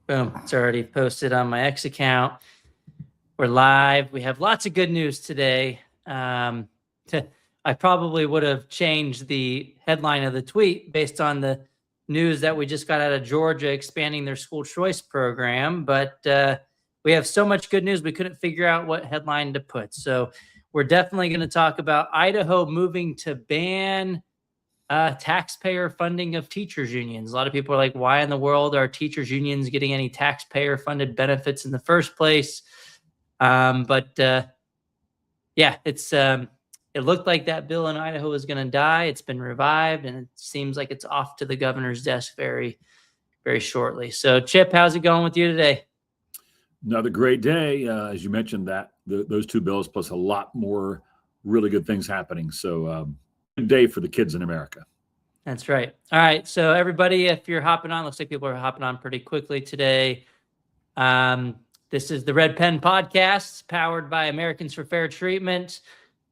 Boom. It's already posted on my X account. We're live. We have lots of good news today. I probably would have changed the headline of the tweet based on the news that we just got out of Georgia expanding their school choice program. But we have so much good news, we couldn't figure out what headline to put. So we're definitely going to talk about Idaho moving to ban taxpayer funding of teachers unions. A lot of people are like, why in the world are teachers unions getting any taxpayer funded benefits in the first place? Yeah, it looked like that bill in Idaho was going to die. It's been revived, and it seems like it's off to the governor's desk very, very shortly. So, Chip, how's it going with you today? Another great day. As you mentioned, those two bills plus a lot more really good things happening. So, good day for the kids in America. That's right. All right. So, everybody, if you're hopping on, looks like people are hopping on pretty quickly today. This is the Red Pen Podcast, powered by Americans for Fair Treatment.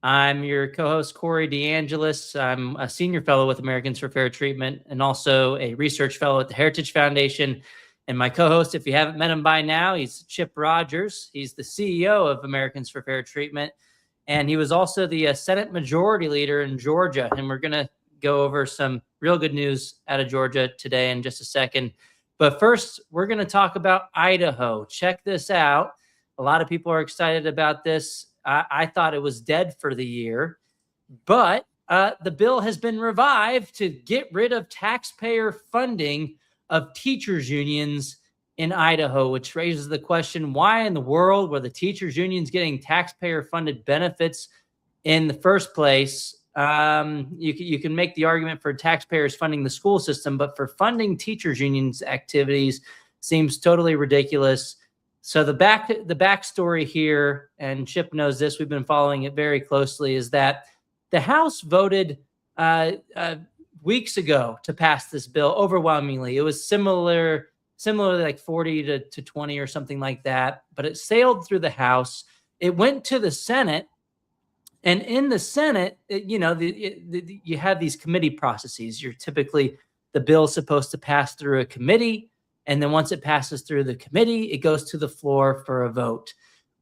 I'm your co-host, Corey DeAngelis. I'm a senior fellow with Americans for Fair Treatment and also a research fellow at the Heritage Foundation. And my co-host, if you haven't met him by now, he's Chip Rogers. He's the CEO of Americans for Fair Treatment. And he was also the Senate Majority Leader in Georgia. And we're going to go over some real good news out of Georgia today in just a second. But first, we're going to talk about Idaho. Check this out. A lot of people are excited about this. I thought it was dead for the year, but the bill has been revived to get rid of taxpayer funding of teachers unions in Idaho, which raises the question, why in the world were the teachers unions getting taxpayer funded benefits in the first place? You can make the argument for taxpayers funding the school system, but for funding teachers unions activities seems totally ridiculous. So the backstory here, and Chip knows this, we've been following it very closely, is that the House voted weeks ago to pass this bill overwhelmingly. It was similarly like 40 to 20 or something like that, but it sailed through the House. It went to the Senate. And in the Senate, you have these committee processes. The bill is supposed to pass through a committee. And then once it passes through the committee, it goes to the floor for a vote.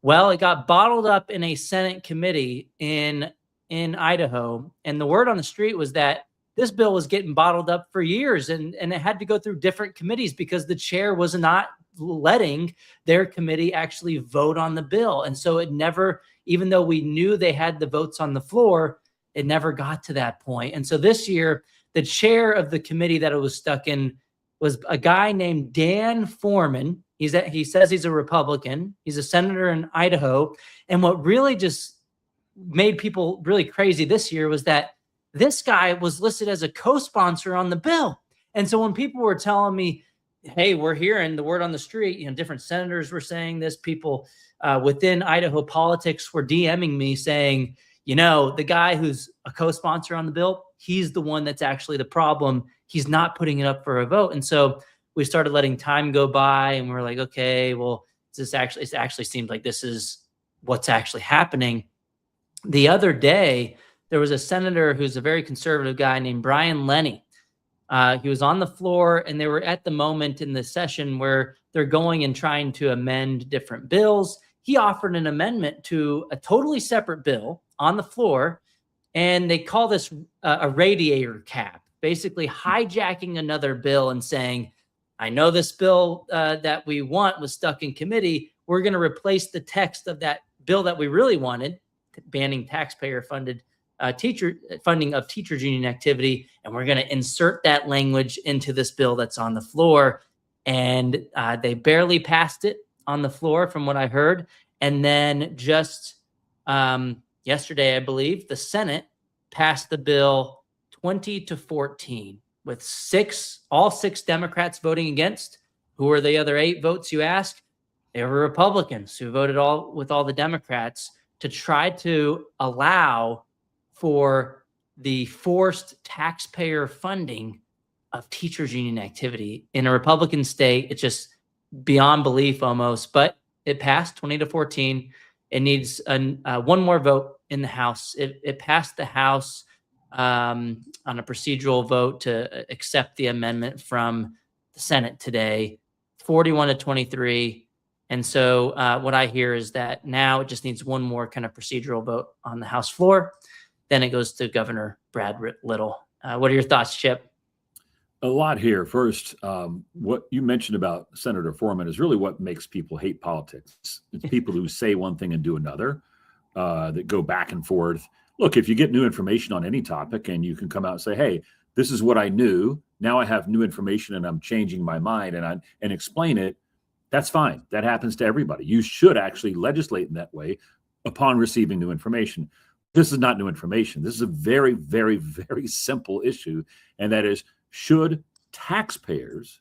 Well, it got bottled up in a Senate committee in Idaho. And the word on the street was that this bill was getting bottled up for years. And it had to go through different committees because the chair was not letting their committee actually vote on the bill. And so it never, even though we knew they had the votes on the floor, it never got to that point. And so this year, the chair of the committee that it was stuck in was a guy named Dan Foreman. He says he's a Republican. He's a senator in Idaho. And what really just made people really crazy this year was that this guy was listed as a co-sponsor on the bill. And so when people were telling me, hey, we're hearing the word on the street, different senators were saying this, people within Idaho politics were DMing me saying, the guy who's a co-sponsor on the bill, he's the one that's actually the problem. He's not putting it up for a vote. And so we started letting time go by, and we were like, okay, well, it actually seems like this is what's actually happening. The other day, there was a senator who's a very conservative guy named Brian Lenny. He was on the floor, and they were at the moment in the session where they're going and trying to amend different bills. He offered an amendment to a totally separate bill on the floor, and they call this a radiator cap, basically hijacking another bill and saying, I know this bill that we want was stuck in committee. We're going to replace the text of that bill that we really wanted, banning taxpayer-funded funding of teachers union activity, and we're going to insert that language into this bill that's on the floor. And they barely passed it on the floor from what I heard. And then just yesterday, I believe, the Senate passed the bill 20-14 with all six Democrats voting against. Who are the other 8 votes, you ask? They were Republicans who voted with all the Democrats to try to allow for the forced taxpayer funding of teachers union activity in a Republican state. It's just beyond belief almost, but it passed 20-14. It needs one more vote in the House. It passed the House on a procedural vote to accept the amendment from the Senate today. 41-23. And so what I hear is that now it just needs one more kind of procedural vote on the House floor. Then it goes to Governor Brad Little. What are your thoughts, Chip? A lot here. First, what you mentioned about Senator Foreman is really what makes people hate politics. It's people who say one thing and do another, that go back and forth. Look, if you get new information on any topic and you can come out and say, hey, this is what I knew. Now I have new information and I'm changing my mind and explain it. That's fine. That happens to everybody. You should actually legislate in that way upon receiving new information. This is not new information. This is a very, very, very simple issue. And that is, should taxpayers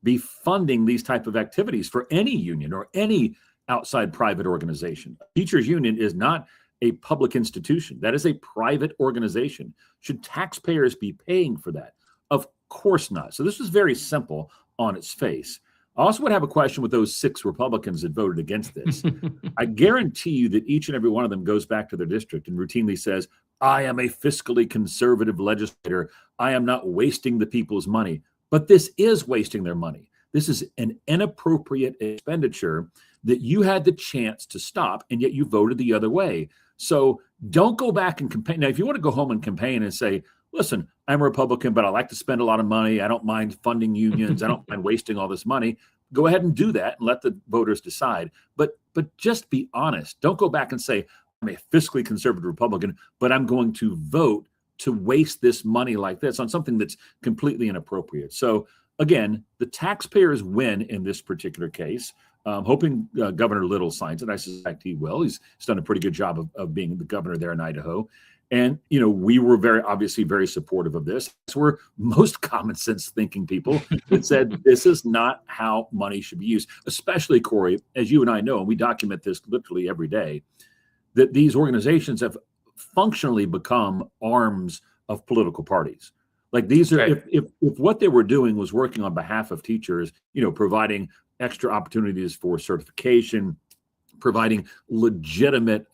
be funding these type of activities for any union or any outside private organization? A teachers union is not a public institution. That is a private organization. Should taxpayers be paying for that? Of course not. So this is very simple on its face. I also would have a question with those 6 Republicans that voted against this. I guarantee you that each and every one of them goes back to their district and routinely says, I am a fiscally conservative legislator. I am not wasting the people's money. But this is wasting their money. This is an inappropriate expenditure that you had the chance to stop, and yet you voted the other way. So don't go back and campaign. Now, if you want to go home and campaign and say, listen, I'm a Republican, but I like to spend a lot of money. I don't mind funding unions. I don't mind wasting all this money. Go ahead and do that and let the voters decide. But just be honest. Don't go back and say, I'm a fiscally conservative Republican, but I'm going to vote to waste this money like this on something that's completely inappropriate. So again, the taxpayers win in this particular case. Hoping Governor Little signs it. I suspect he will. He's done a pretty good job of being the governor there in Idaho. And, we were obviously very supportive of this. We're most common sense thinking people that said this is not how money should be used, especially, Corey, as you and I know, and we document this literally every day, that these organizations have functionally become arms of political parties. Like these are, right. if what they were doing was working on behalf of teachers, providing extra opportunities for certification, providing legitimate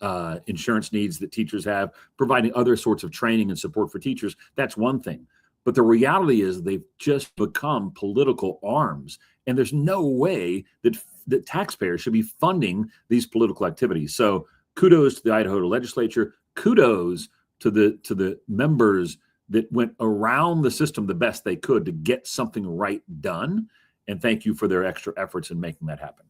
insurance needs that teachers have, providing other sorts of training and support for teachers, that's one thing. But the reality is they've just become political arms. And there's no way that taxpayers should be funding these political activities. So kudos to the Idaho legislature. Kudos to the members that went around the system the best they could to get something right done. And thank you for their extra efforts in making that happen.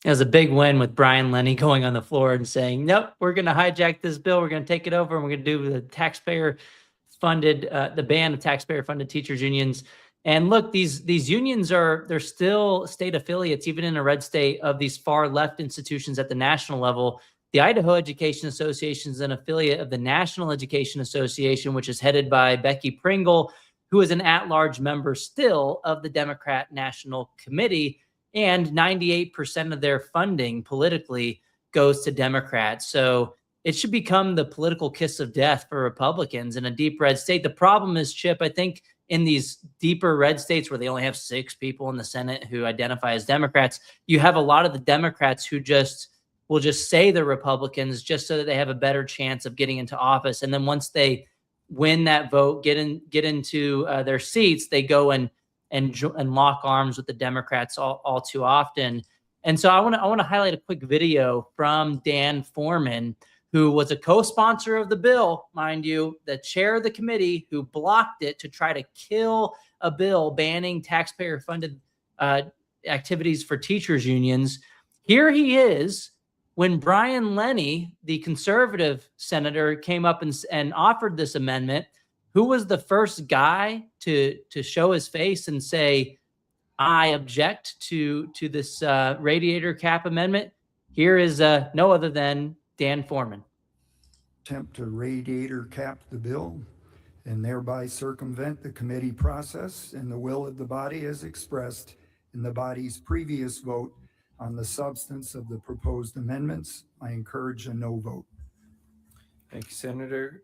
It was a big win with Brian Lenny going on the floor and saying, nope, we're going to hijack this bill. We're going to take it over and we're going to do the taxpayer-funded, the ban of taxpayer-funded teachers unions. And look, these unions they're still state affiliates, even in a red state, of these far left institutions at the national level. The Idaho Education Association is an affiliate of the National Education Association, which is headed by Becky Pringle, who is an at-large member still of the Democrat National Committee. And 98% of their funding politically goes to Democrats. So it should become the political kiss of death for Republicans in a deep red state. The problem is, Chip, I think in these deeper red states where they only have 6 people in the Senate who identify as Democrats, you have a lot of the Democrats who will just say they're Republicans just so that they have a better chance of getting into office. And then once they win that vote, get into their seats, they go and lock arms with the Democrats all too often. And so I want to highlight a quick video from Dan Foreman, who was a co-sponsor of the bill, mind you, the chair of the committee who blocked it to try to kill a bill banning taxpayer-funded activities for teachers unions. Here he is when Brian Lenny, the conservative senator, came up and offered this amendment. Who was the first guy to show his face and say, I object to this radiator cap amendment? Here is no other than Dan Foreman. Attempt to radiator cap the bill and thereby circumvent the committee process and the will of the body as expressed in the body's previous vote on the substance of the proposed amendments. I encourage a no vote. Thank you, Senator.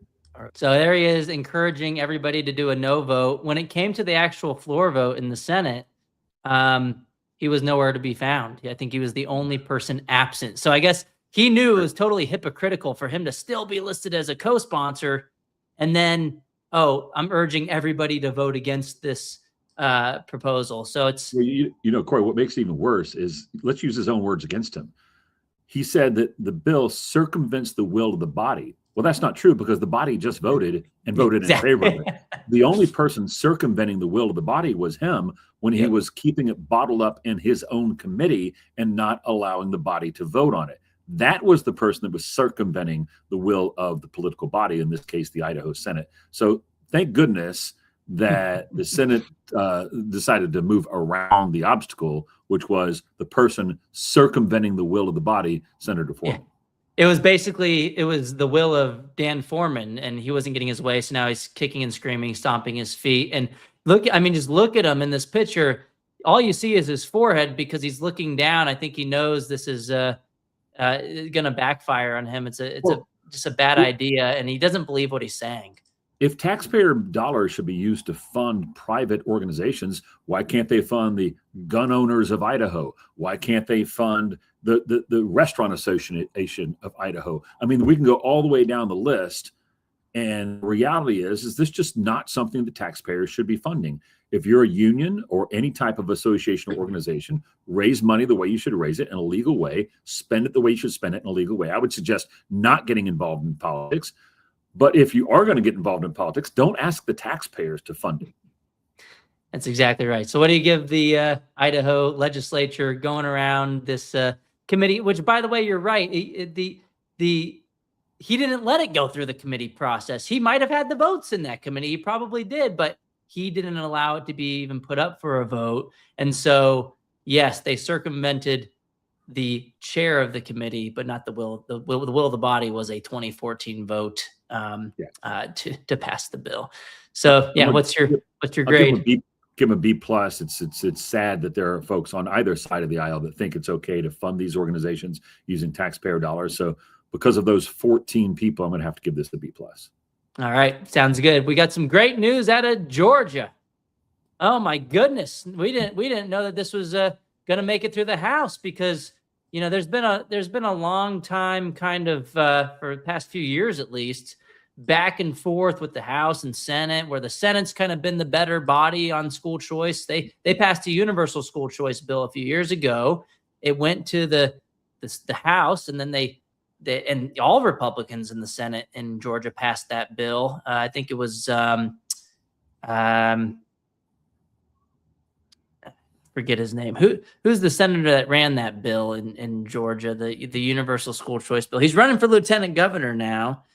So there he is, encouraging everybody to do a no vote. When it came to the actual floor vote in the Senate, he was nowhere to be found. I think he was the only person absent. So I guess he knew it was totally hypocritical for him to still be listed as a co-sponsor. And then, I'm urging everybody to vote against this proposal. So it's Well, Corey, what makes it even worse is, let's use his own words against him. He said that the bill circumvents the will of the body. Well, that's not true, because the body just voted and voted in favor of it. The only person circumventing the will of the body was him, when he was keeping it bottled up in his own committee and not allowing the body to vote on it. That was the person that was circumventing the will of the political body, in this case, the Idaho Senate. So thank goodness that the Senate decided to move around the obstacle, which was the person circumventing the will of the body, Senator Foreman. It was the will of Dan Foreman, and he wasn't getting his way. So now he's kicking and screaming, stomping his feet. And just look at him in this picture. All you see is his forehead, because he's looking down. I think he knows this is going to backfire on him. It's just a bad idea, and he doesn't believe what he's saying. If taxpayer dollars should be used to fund private organizations, why can't they fund the gun owners of Idaho? Why can't they fund the Restaurant Association of Idaho? I mean, we can go all the way down the list. And the reality is this just not something the taxpayers should be funding. If you're a union or any type of association or organization, raise money the way you should raise it, in a legal way, spend it the way you should spend it, in a legal way. I would suggest not getting involved in politics. But if you are going to get involved in politics, don't ask the taxpayers to fund it. That's exactly right. So what do you give the Idaho legislature going around this committee, which, by the way, you're right. He didn't let it go through the committee process. He might have had the votes in that committee. He probably did, but he didn't allow it to be even put up for a vote. And so, yes, they circumvented the chair of the committee, but not the will. The will of the body was a 2014 vote to pass the bill. So, yeah, what's your grade? Give him a B plus. It's sad that there are folks on either side of the aisle that think it's okay to fund these organizations using taxpayer dollars. So, because of those 14 people, I'm going to have to give this a B plus. All right, sounds good. We got some great news out of Georgia. Oh my goodness, we didn't know that this was going to make it through the House, because there's been a long time, kind of for the past few years at least, back and forth with the House and Senate, where the Senate's kind of been the better body on school choice. They passed a universal school choice bill a few years ago. It went to the House, and then and all Republicans in the Senate in Georgia passed that bill. I think it was forget his name. Who's the senator that ran that bill in Georgia, the universal school choice bill? He's running for lieutenant governor now.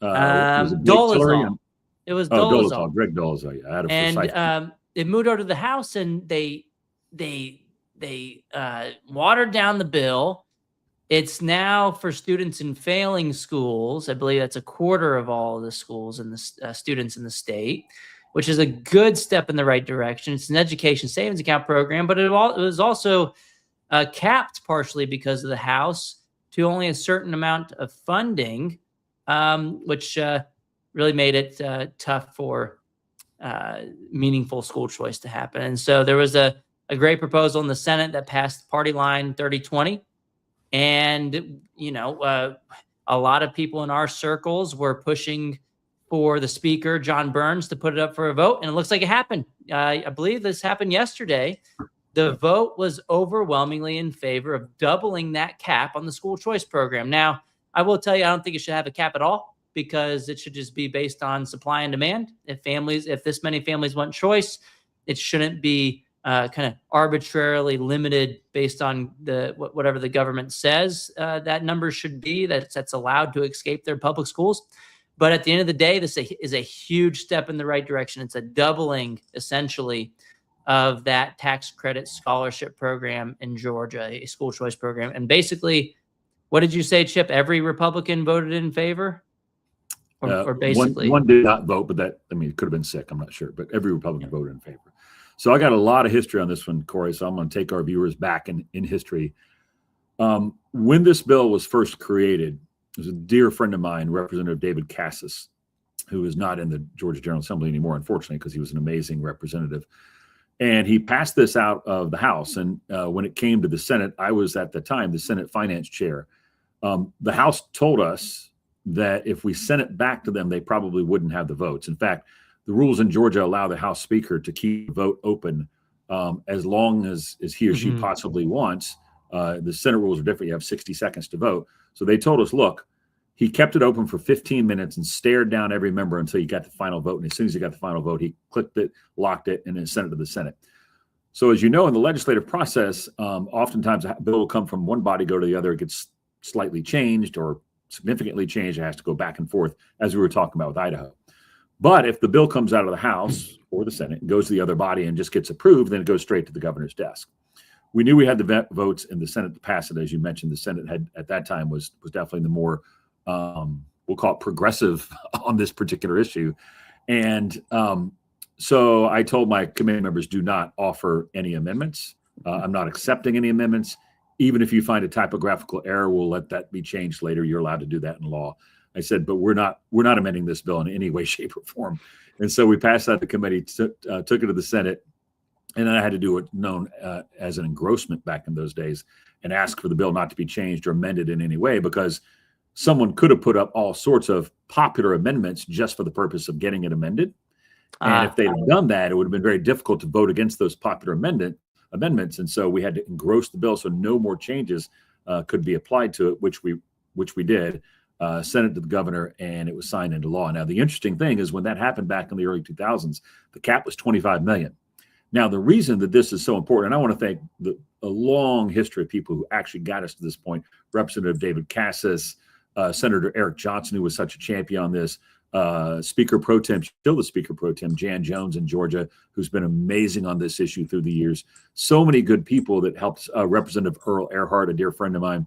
Dolezal. It was Dolezal. Greg Dolezal. Yeah, and it moved over to the House, and they watered down the bill. It's now for students in failing schools. I believe that's a quarter of all of the schools and the students in the state, which is a good step in the right direction. It's an education savings account program, but it was also capped partially because of the House to only a certain amount of funding, which really made it tough for meaningful school choice to happen. And so there was a great proposal in the Senate that passed party line 30-20. And, a lot of people in our circles were pushing for the speaker, John Burns, to put it up for a vote. And it looks like it happened. I believe this happened yesterday. The vote was overwhelmingly in favor of doubling that cap on the school choice program. Now, I will tell you, I don't think it should have a cap at all, because it should just be based on supply and demand. If this many families want choice, it shouldn't be kind of arbitrarily limited based on whatever the government says that number should be, that's allowed to escape their public schools. But at the end of the day, this is a huge step in the right direction. It's a doubling, essentially, of that tax credit scholarship program in Georgia, a school choice program. And basically, what did you say, Chip? Every Republican voted in favor? Or basically? One did not vote, but it could have been sick. I'm not sure. But every Republican voted in favor. So I got a lot of history on this one, Corey, so I'm going to take our viewers back in history. When this bill was first created, there's a dear friend of mine, Representative David Cassis, who is not in the Georgia General Assembly anymore, unfortunately, because he was an amazing representative. And he passed this out of the House. And when it came to the Senate, I was at the time the Senate Finance Chair. The House told us that if we sent it back to them, they probably wouldn't have the votes. In fact, the rules in Georgia allow the House Speaker to keep the vote open as long as he or she possibly wants. The Senate rules are different. You have 60 seconds to vote. So they told us, look, he kept it open for 15 minutes and stared down every member until he got the final vote. And as soon as he got the final vote, he clicked it, locked it, and then sent it to the Senate. So as you know, in the legislative process, oftentimes a bill will come from one body, go to the other. It gets slightly changed or significantly changed. It has to go back and forth, as we were talking about with Idaho. But if the bill comes out of the House or the Senate and goes to the other body and just gets approved, then it goes straight to the governor's desk. We knew we had the votes in the Senate to pass it. As you mentioned, the Senate had at that time was definitely the more, we'll call it progressive on this particular issue. And so I told my committee members, do not offer any amendments. I'm not accepting any amendments. Even if you find a typographical error, we'll let that be changed later. You're allowed to do that in law. I said, but we're not amending this bill in any way, shape, or form. And so we passed that to committee, took it to the Senate, and then I had to do what known as an engrossment back in those days and ask for the bill not to be changed or amended in any way, because someone could have put up all sorts of popular amendments just for the purpose of getting it amended. And if they'd have done that, it would have been very difficult to vote against those popular amendments. And so we had to engross the bill so no more changes could be applied to it, which we did. Sent it to the governor, and it was signed into law. Now, the interesting thing is when that happened back in the early 2000s, the cap was 25 million. Now, the reason that this is so important, and I want to thank a long history of people who actually got us to this point, Representative David Cassis, Senator Eric Johnson, who was such a champion on this, Speaker Pro Tem, still the Speaker Pro Tem, Jan Jones in Georgia, who's been amazing on this issue through the years. So many good people that helped, Representative Earl Earhart, a dear friend of mine.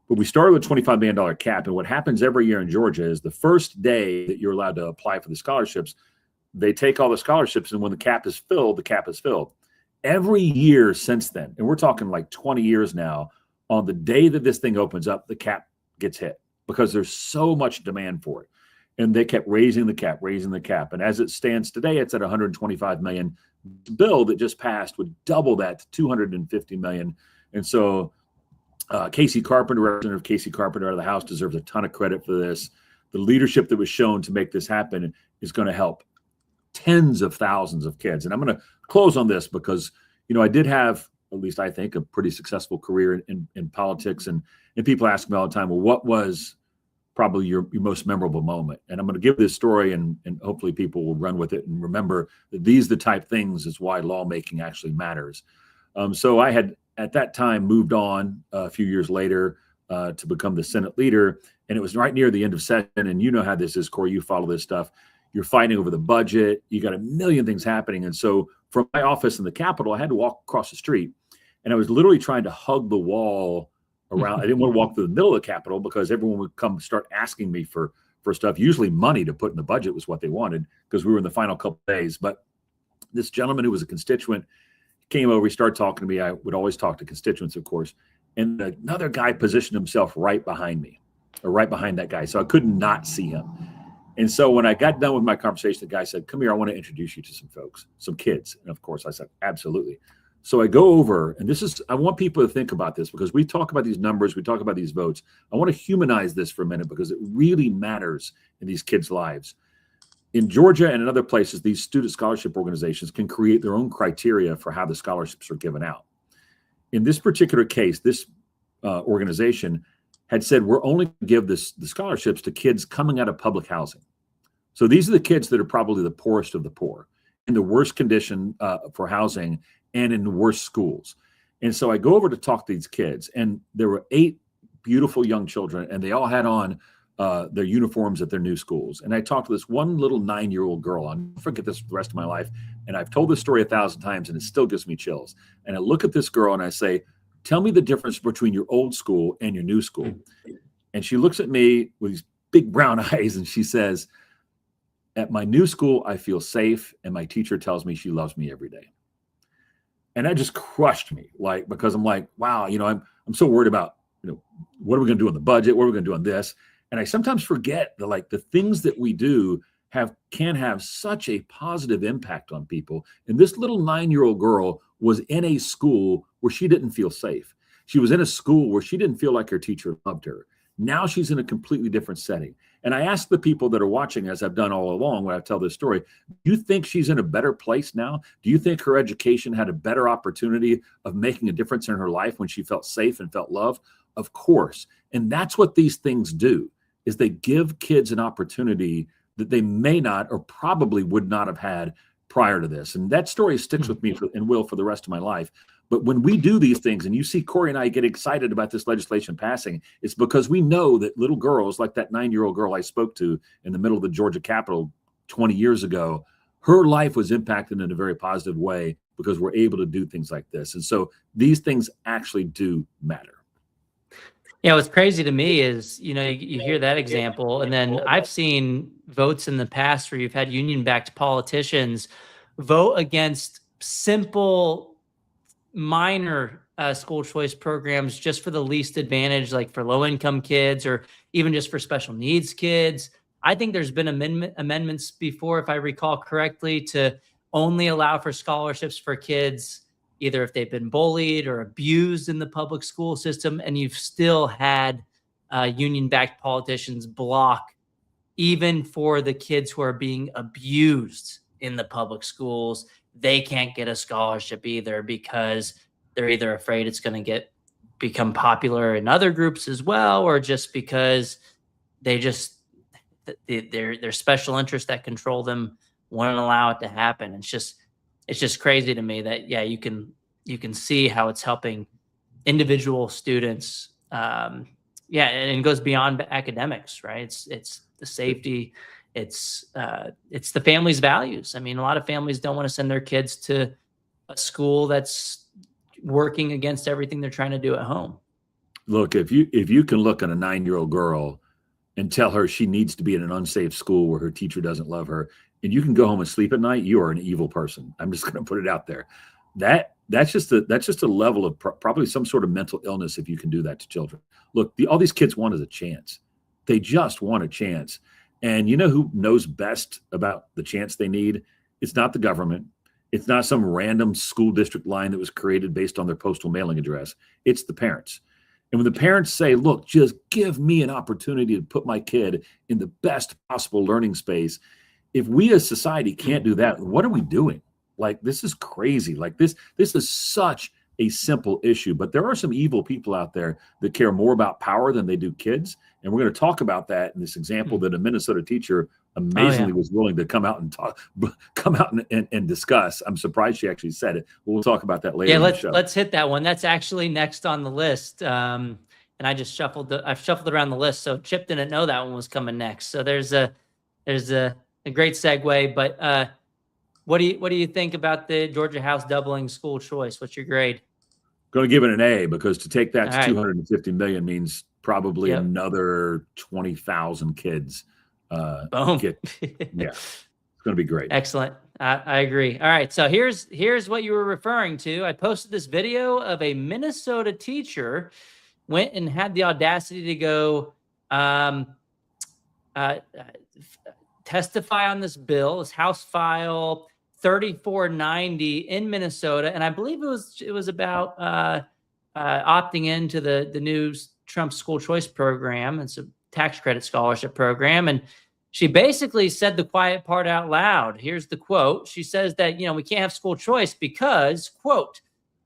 But we started with a $25 million cap. And what happens every year in Georgia is the first day that you're allowed to apply for the scholarships, they take all the scholarships. And when the cap is filled, the cap is filled. Every year since then, and we're talking like 20 years now, on the day that this thing opens up, the cap gets hit because there's so much demand for it. And they kept raising the cap. And as it stands today, it's at 125 million. The bill that just passed would double that to 250 million. And so Casey Carpenter, Representative Casey Carpenter out of the House, deserves a ton of credit for this. The leadership that was shown to make this happen is going to help tens of thousands of kids. And I'm going to close on this because, you know, I did have, at least I think, a pretty successful career in politics. And people ask me all the time, well, what was probably your most memorable moment? And I'm going to give this story, and hopefully people will run with it and remember that these are the type things is why lawmaking actually matters. So I had, at that time, moved on a few years later to become the Senate leader. And it was right near the end of session. And you know how this is, Corey, you follow this stuff. You're fighting over the budget. You got a million things happening. And so from my office in the Capitol, I had to walk across the street. And I was literally trying to hug the wall around. I didn't want to walk through the middle of the Capitol because everyone would come start asking me for stuff. Usually money to put in the budget was what they wanted because we were in the final couple of days. But this gentleman who was a constituent came over, he started talking to me. I would always talk to constituents, of course. And another guy positioned himself right behind me, or right behind that guy. So I could not see him. And so when I got done with my conversation, the guy said, come here, I want to introduce you to some folks, some kids. And of course I said, absolutely. So I go over, and I want people to think about this because we talk about these numbers, we talk about these votes. I want to humanize this for a minute because it really matters in these kids' lives. In Georgia and in other places, these student scholarship organizations can create their own criteria for how the scholarships are given out. In this particular case, this organization had said, we're only going to give the scholarships to kids coming out of public housing. So these are the kids that are probably the poorest of the poor, in the worst condition for housing and in the worst schools. And so I go over to talk to these kids, and there were 8 beautiful young children, and they all had on their uniforms at their new schools. And I talked to this one little 9-year-old girl. I'll never forget this for the rest of my life. And I've told this story 1,000 times, and it still gives me chills. And I look at this girl and I say, tell me the difference between your old school and your new school. And she looks at me with these big brown eyes, and she says, at my new school, I feel safe, and my teacher tells me she loves me every day. And that just crushed me, because I'm like, wow, I'm so worried about, what are we going to do on the budget? What are we going to do on this? And I sometimes forget that the things that we do can have such a positive impact on people. And this little 9-year-old girl was in a school where she didn't feel safe. She was in a school where she didn't feel like her teacher loved her. Now she's in a completely different setting. And I ask the people that are watching, as I've done all along when I tell this story, do you think she's in a better place now? Do you think her education had a better opportunity of making a difference in her life when she felt safe and felt loved? Of course. And that's what these things do, is they give kids an opportunity that they may not or probably would not have had prior to this. And that story sticks with me and will for the rest of my life. But when we do these things, and you see Corey and I get excited about this legislation passing, it's because we know that little girls, like that 9-year-old girl I spoke to in the middle of the Georgia Capitol 20 years ago, her life was impacted in a very positive way because we're able to do things like this. And so these things actually do matter. Yeah, what's crazy to me is, you hear that example, and then I've seen votes in the past where you've had union-backed politicians vote against simple, minor school choice programs just for the least advantage, like for low-income kids or even just for special needs kids. I think there's been amendments before, if I recall correctly, to only allow for scholarships for kids either if they've been bullied or abused in the public school system, and you've still had union-backed politicians block even for the kids who are being abused in the public schools. They can't get a scholarship either because they're either afraid it's going to become popular in other groups as well, or just because their special interests that control them won't allow it to happen. It's just crazy to me that, yeah, you can see how it's helping individual students. And it goes beyond academics, right? It's the safety, it's the family's values. I mean, a lot of families don't want to send their kids to a school that's working against everything they're trying to do at home. Look, if you can look at a 9-year-old girl and tell her she needs to be in an unsafe school where her teacher doesn't love her, and you can go home and sleep at night, you are an evil person. I'm just going to put it out there. That's just a level of probably some sort of mental illness if you can do that to children. Look, all these kids want is a chance. They just want a chance. And you know who knows best about the chance they need? It's not the government. It's not some random school district line that was created based on their postal mailing address. It's the parents. And when the parents say, look, just give me an opportunity to put my kid in the best possible learning space, if we as society can't do that, what are we doing? Like, this is crazy. Like, this is such a simple issue, but there are some evil people out there that care more about power than they do kids. And we're going to talk about that in this example that a Minnesota teacher amazingly was willing to come out and discuss. I'm surprised she actually said it. We'll talk about that later. Yeah, let's hit that one. That's actually next on the list. And I just I've shuffled around the list, so Chip didn't know that one was coming next. So there's a great segue. But what do you think about the Georgia House doubling school choice? What's your grade? Going to give it an A, because to take that to All right. 250 million means probably another 20,000 kids. Boom. It's going to be great. Excellent. I agree. All right. So here's what you were referring to. I posted this video of a Minnesota teacher went and had the audacity to go testify on this bill, this House File 3490 in Minnesota, and I believe it was about opting into the new Trump school choice program. It's a tax credit scholarship program, and she basically said the quiet part out loud. Here's the quote. She says that, we can't have school choice because, quote,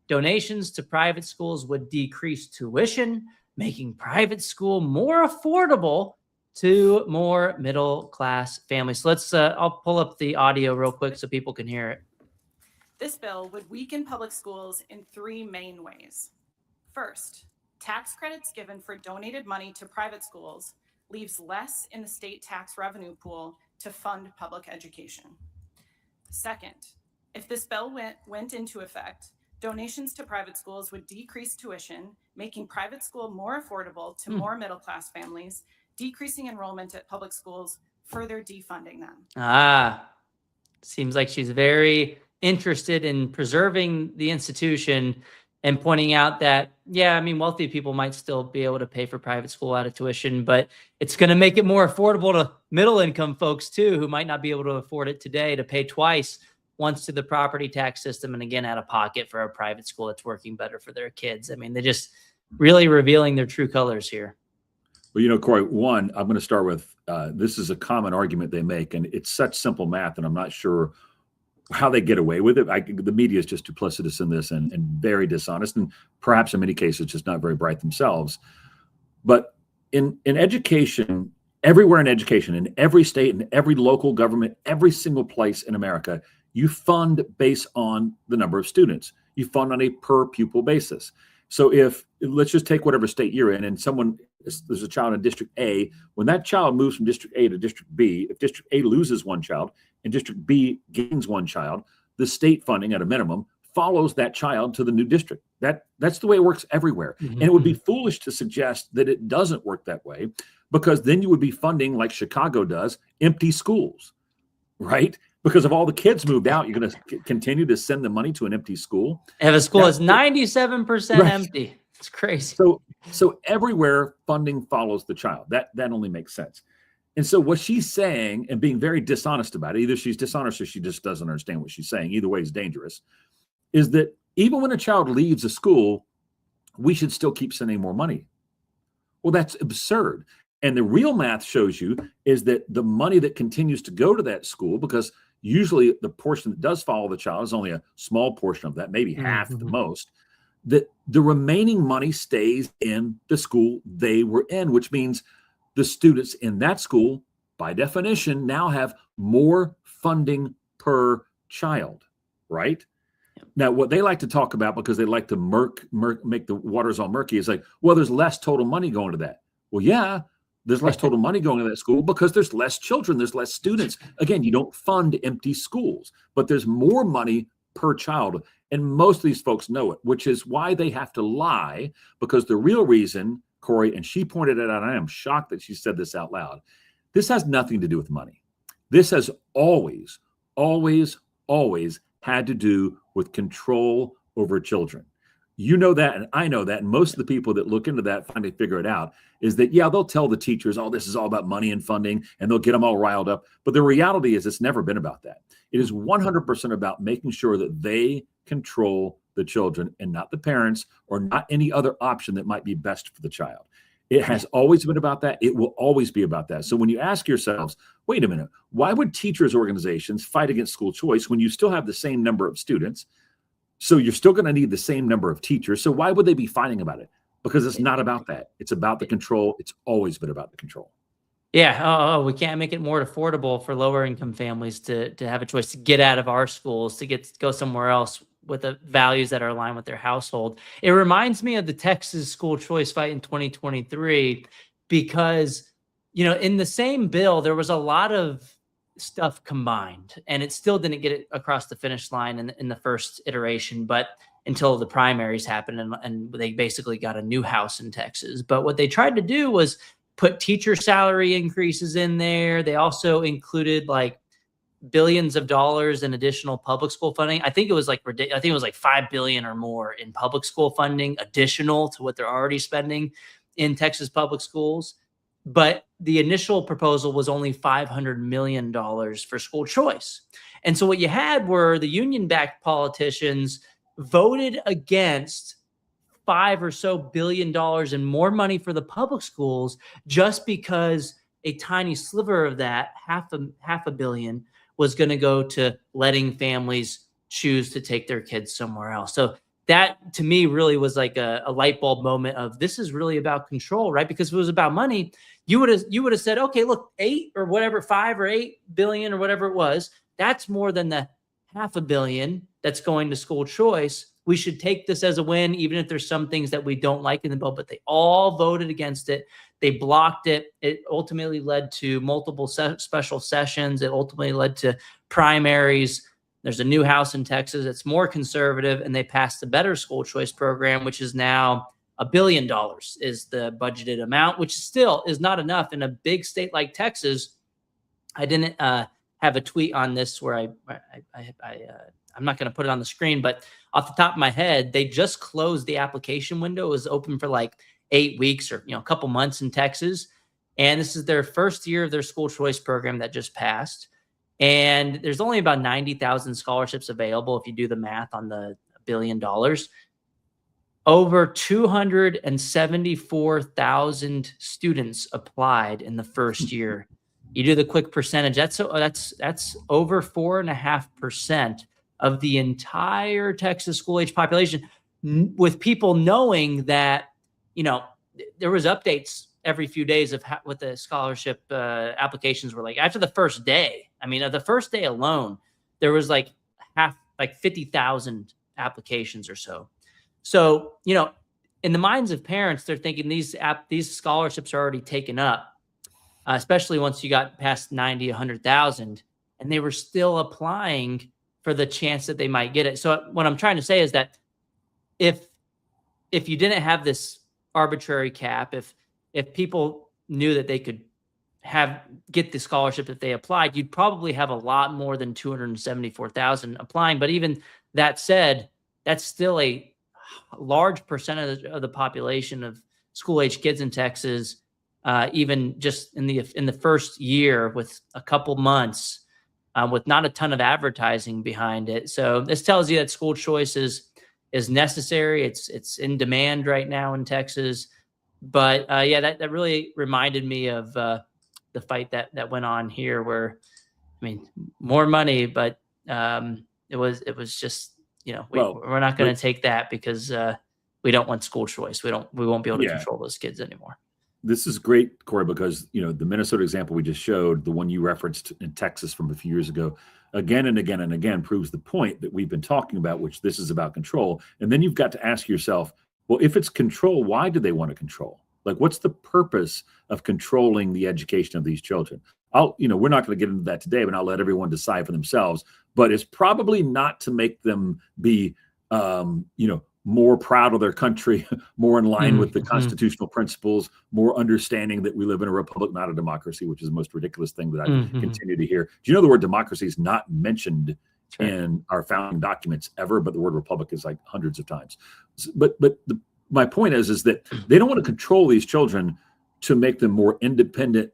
donations to private schools would decrease tuition, making private school more affordable to more middle-class families. So I'll pull up the audio real quick so people can hear it. This bill would weaken public schools in 3 main ways. First, tax credits given for donated money to private schools leaves less in the state tax revenue pool to fund public education. Second, if this bill went into effect, donations to private schools would decrease tuition, making private school more affordable to more middle-class families, decreasing enrollment at public schools, further defunding them. Seems like she's very interested in preserving the institution and pointing out that, wealthy people might still be able to pay for private school out of tuition, but it's going to make it more affordable to middle-income folks too, who might not be able to afford it today, to pay twice, once to the property tax system and again out of pocket for a private school that's working better for their kids. I mean, they're just really revealing their true colors here. Well, Corey, one, I'm going to start with this is a common argument they make, and it's such simple math, and I'm not sure how they get away with it. The media is just duplicitous in this and very dishonest, and perhaps in many cases just not very bright themselves. But in education, everywhere in education, in every state, in every local government, every single place in America, you fund based on the number of students. You fund on a per pupil basis. So let's just take whatever state you're in, and there's a child in District A. When that child moves from District A to District B, if District A loses one child and District B gains one child, the state funding at a minimum follows that child to the new district. That's the way it works everywhere. Mm-hmm. And it would be foolish to suggest that it doesn't work that way, because then you would be funding, like Chicago does, empty schools, right? Because if all the kids moved out, you're going to continue to send the money to an empty school. And the school is 97% Right. empty. It's crazy. So everywhere funding follows the child. That only makes sense. And so what she's saying, and being very dishonest about it, either she's dishonest or she just doesn't understand what she's saying. Either way is dangerous. Is that even when a child leaves a school, we should still keep sending more money. Well, that's absurd. And the real math shows you is that the money that continues to go to that school, because usually the portion that does follow the child is only a small portion of that, maybe half at the most, that the remaining money stays in the school they were in, which means the students in that school, by definition, now have more funding per child, right? Now, what they like to talk about, because they like to make the waters all murky, is like, well, there's less total money going to that. Well, yeah, there's less total money going to that school because there's less children, there's less students. Again, you don't fund empty schools, but there's more money per child. And most of these folks know it, which is why they have to lie, because the real reason, Corey, and she pointed it out, and I am shocked that she said this out loud, this has nothing to do with money. This has always, always, always had to do with control over children. You know that, and I know that, and most of the people that look into that finally figure it out, is that, yeah, they'll tell the teachers, oh, this is all about money and funding, and they'll get them all riled up. But the reality is it's never been about that. It is 100% about making sure that they control the children and not the parents or not any other option that might be best for the child. It has always been about that. It will always be about that. So when you ask yourselves, wait a minute, why would teachers' organizations fight against school choice when you still have the same number of students? So you're still going to need the same number of teachers. So why would they be fighting about it? Because it's not about that. It's about the control. It's always been about the control. Yeah. We can't make it more affordable for lower income families to have a choice to get out of our schools, to go somewhere else with the values that are aligned with their household. It reminds me of the Texas school choice fight in 2023, because, in the same bill, there was a lot of stuff combined, and it still didn't get it across the finish line in the first iteration, but until the primaries happened and they basically got a new house in Texas. But what they tried to do was put teacher salary increases in there. They also included like billions of dollars in additional public school funding. I think it was like $5 billion or more in public school funding, additional to what they're already spending in Texas public schools. But the initial proposal was only $500 million for school choice. And so what you had were the union-backed politicians voted against $5 billion and more money for the public schools, just because a tiny sliver of that, half a billion, was going to go to letting families choose to take their kids somewhere else. So that, to me, really was like a light bulb moment of, this is really about control, right? Because if it was about money, you would have said, okay, look, 5 or 8 billion or whatever it was, that's more than the $500 million that's going to school choice. We should take this as a win, even if there's some things that we don't like in the bill. But they all voted against it. They blocked it. It ultimately led to multiple special sessions. It ultimately led to primaries. There's a new house in Texas that's more conservative, and they passed the Better School Choice program, which is now $1 billion is the budgeted amount, which still is not enough in a big state like Texas. I didn't have a tweet on this where I'm not going to put it on the screen, but off the top of my head, they just closed the application window. It was open for like 8 weeks or a couple months in Texas. And this is their first year of their school choice program that just passed. And there's only about 90,000 scholarships available if you do the math on the $1 billion. over 274,000 students applied in the first year. You do the quick percentage, that's over 4.5% of the entire Texas school age population, with people knowing that, there was updates every few days of what the scholarship applications were like. After the first day, the first day alone, there was like 50,000 applications or so. So, in the minds of parents, they're thinking these scholarships are already taken up, especially once you got past 90, 100,000, and they were still applying for the chance that they might get it. So what I'm trying to say is that if you didn't have this arbitrary cap, if people knew that they could get the scholarship if they applied, you'd probably have a lot more than 274,000 applying. But even that said, that's still a large percentage of the population of school-age kids in Texas, even just in the first year with a couple months, with not a ton of advertising behind it. So this tells you that school choice is necessary. It's in demand right now in Texas. But that really reminded me of the fight that went on here, where more money, but it was just, we're not going to take that because we don't want school choice. We won't be able to control those kids anymore. This is great, Corey, because the Minnesota example we just showed, the one you referenced in Texas from a few years ago, again and again and again proves the point that we've been talking about, which this is about control. And then you've got to ask yourself, well, if it's control, why do they want to control? Like, what's the purpose of controlling the education of these children? We're not going to get into that today, but I'll let everyone decide for themselves. But it's probably not to make them be, more proud of their country, more in line with the constitutional principles, more understanding that we live in a republic, not a democracy, which is the most ridiculous thing that I continue to hear. Do you know the word democracy is not mentioned in our founding documents ever, but the word republic is like hundreds of times. But my point is that they don't want to control these children to make them more independent,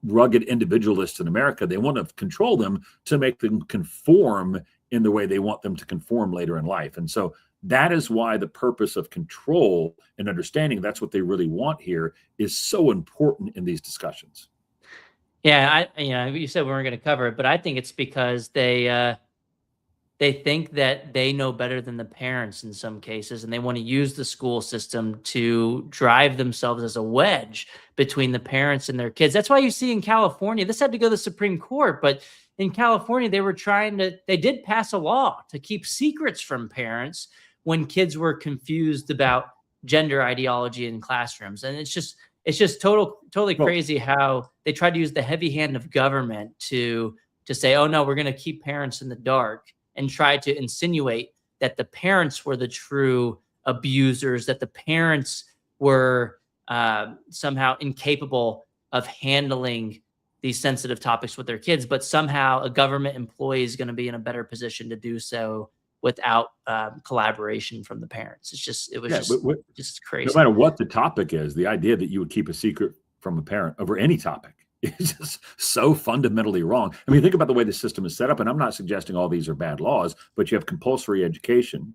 rugged individualists in America. They want to control them to make them conform in the way they want them to conform later in life. And so that is why the purpose of control and understanding that's what they really want here is so important in these discussions. Yeah, you said we weren't going to cover it, but I think it's because they think that they know better than the parents in some cases, and they want to use the school system to drive themselves as a wedge between the parents and their kids. That's why you see in California, this had to go to the Supreme Court, but in California, they did pass a law to keep secrets from parents when kids were confused about gender ideology in classrooms. And it's just totally crazy how they tried to use the heavy hand of government to say, oh no, we're going to keep parents in the dark, and try to insinuate that the parents were the true abusers, that the parents were somehow incapable of handling these sensitive topics with their kids, but somehow a government employee is going to be in a better position to do so without collaboration from the parents. It was just crazy. No matter what the topic is, the idea that you would keep a secret from a parent over any topic is just so fundamentally wrong. Think about the way the system is set up, and I'm not suggesting all these are bad laws, but you have compulsory education.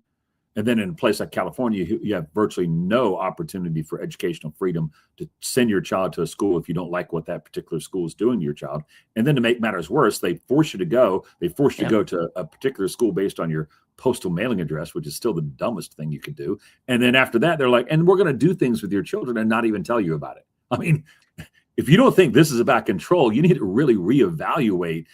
And then in a place like California, you have virtually no opportunity for educational freedom to send your child to a school if you don't like what that particular school is doing to your child. And then to make matters worse, they force you to go to a particular school based on your postal mailing address, which is still the dumbest thing you could do. And then after that, they're like, and we're going to do things with your children and not even tell you about it. If you don't think this is about control, you need to really reevaluate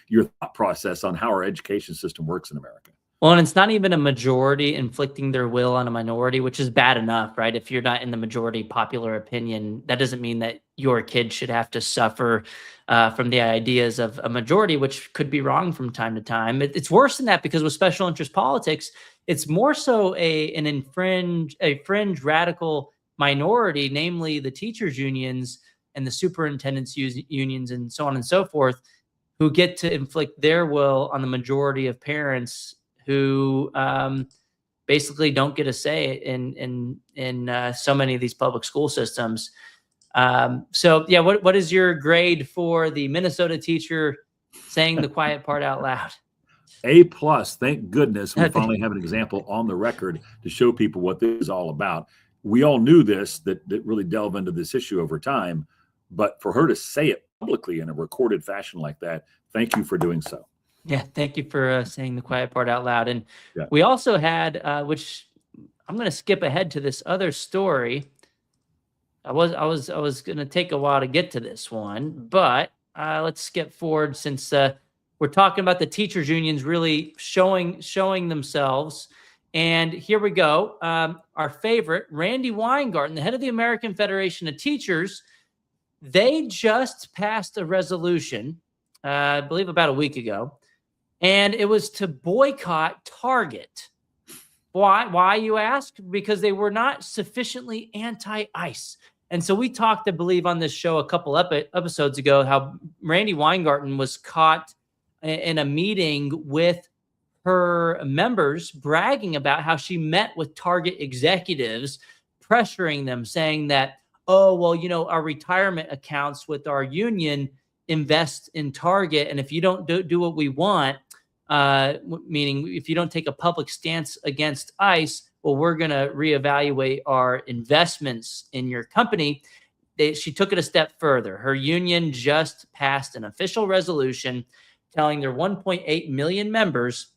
your thought process on how our education system works in America. Well, and it's not even a majority inflicting their will on a minority, which is bad enough, right? If you're not in the majority popular opinion, that doesn't mean that your kid should have to suffer from the ideas of a majority, which could be wrong from time to time. It's worse than that, because with special interest politics, it's more so a fringe radical minority, namely the teachers' unions and the superintendents' unions and so on and so forth, who get to inflict their will on the majority of parents who basically don't get a say in so many of these public school systems. So yeah, what is your grade for the Minnesota teacher saying the quiet part out loud? A plus. Thank goodness we finally have an example on the record to show people what this is all about. We all knew this, that really delve into this issue over time, but for her to say it publicly in a recorded fashion like that, thank you for doing so. Yeah, thank you for saying the quiet part out loud. And Yeah. we also had, which I'm going to skip ahead to this other story. I was going to take a while to get to this one, but let's skip forward since we're talking about the teachers unions really showing themselves. And here we go. Our favorite, Randy Weingarten, the head of the American Federation of Teachers, they just passed a resolution, I believe about a week ago, and it was to boycott Target. Why, you ask? Because they were not sufficiently anti-ICE. And so we talked, I believe, on this show a couple episodes ago, how Randy Weingarten was caught in a meeting with her members bragging about how she met with Target executives, pressuring them, saying that, oh, well, you know, our retirement accounts with our union invest in Target. And if you don't do what we want, meaning if you don't take a public stance against ICE, well, we're going to reevaluate our investments in your company. She took it a step further. Her union just passed an official resolution telling their 1.8 million members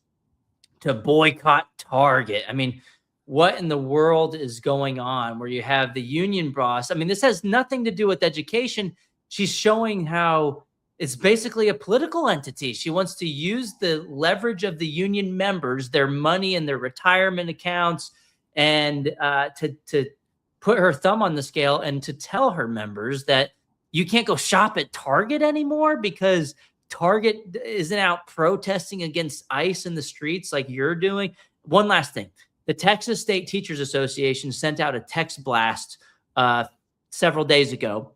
to boycott Target. I mean, what in the world is going on where you have the union boss? I mean, this has nothing to do with education. She's showing how it's basically a political entity. She wants to use the leverage of the union members, their money and their retirement accounts, and to put her thumb on the scale and to tell her members that you can't go shop at Target anymore because Target isn't out protesting against ICE in the streets like you're doing. One last thing. The Texas State Teachers Association sent out a text blast several days ago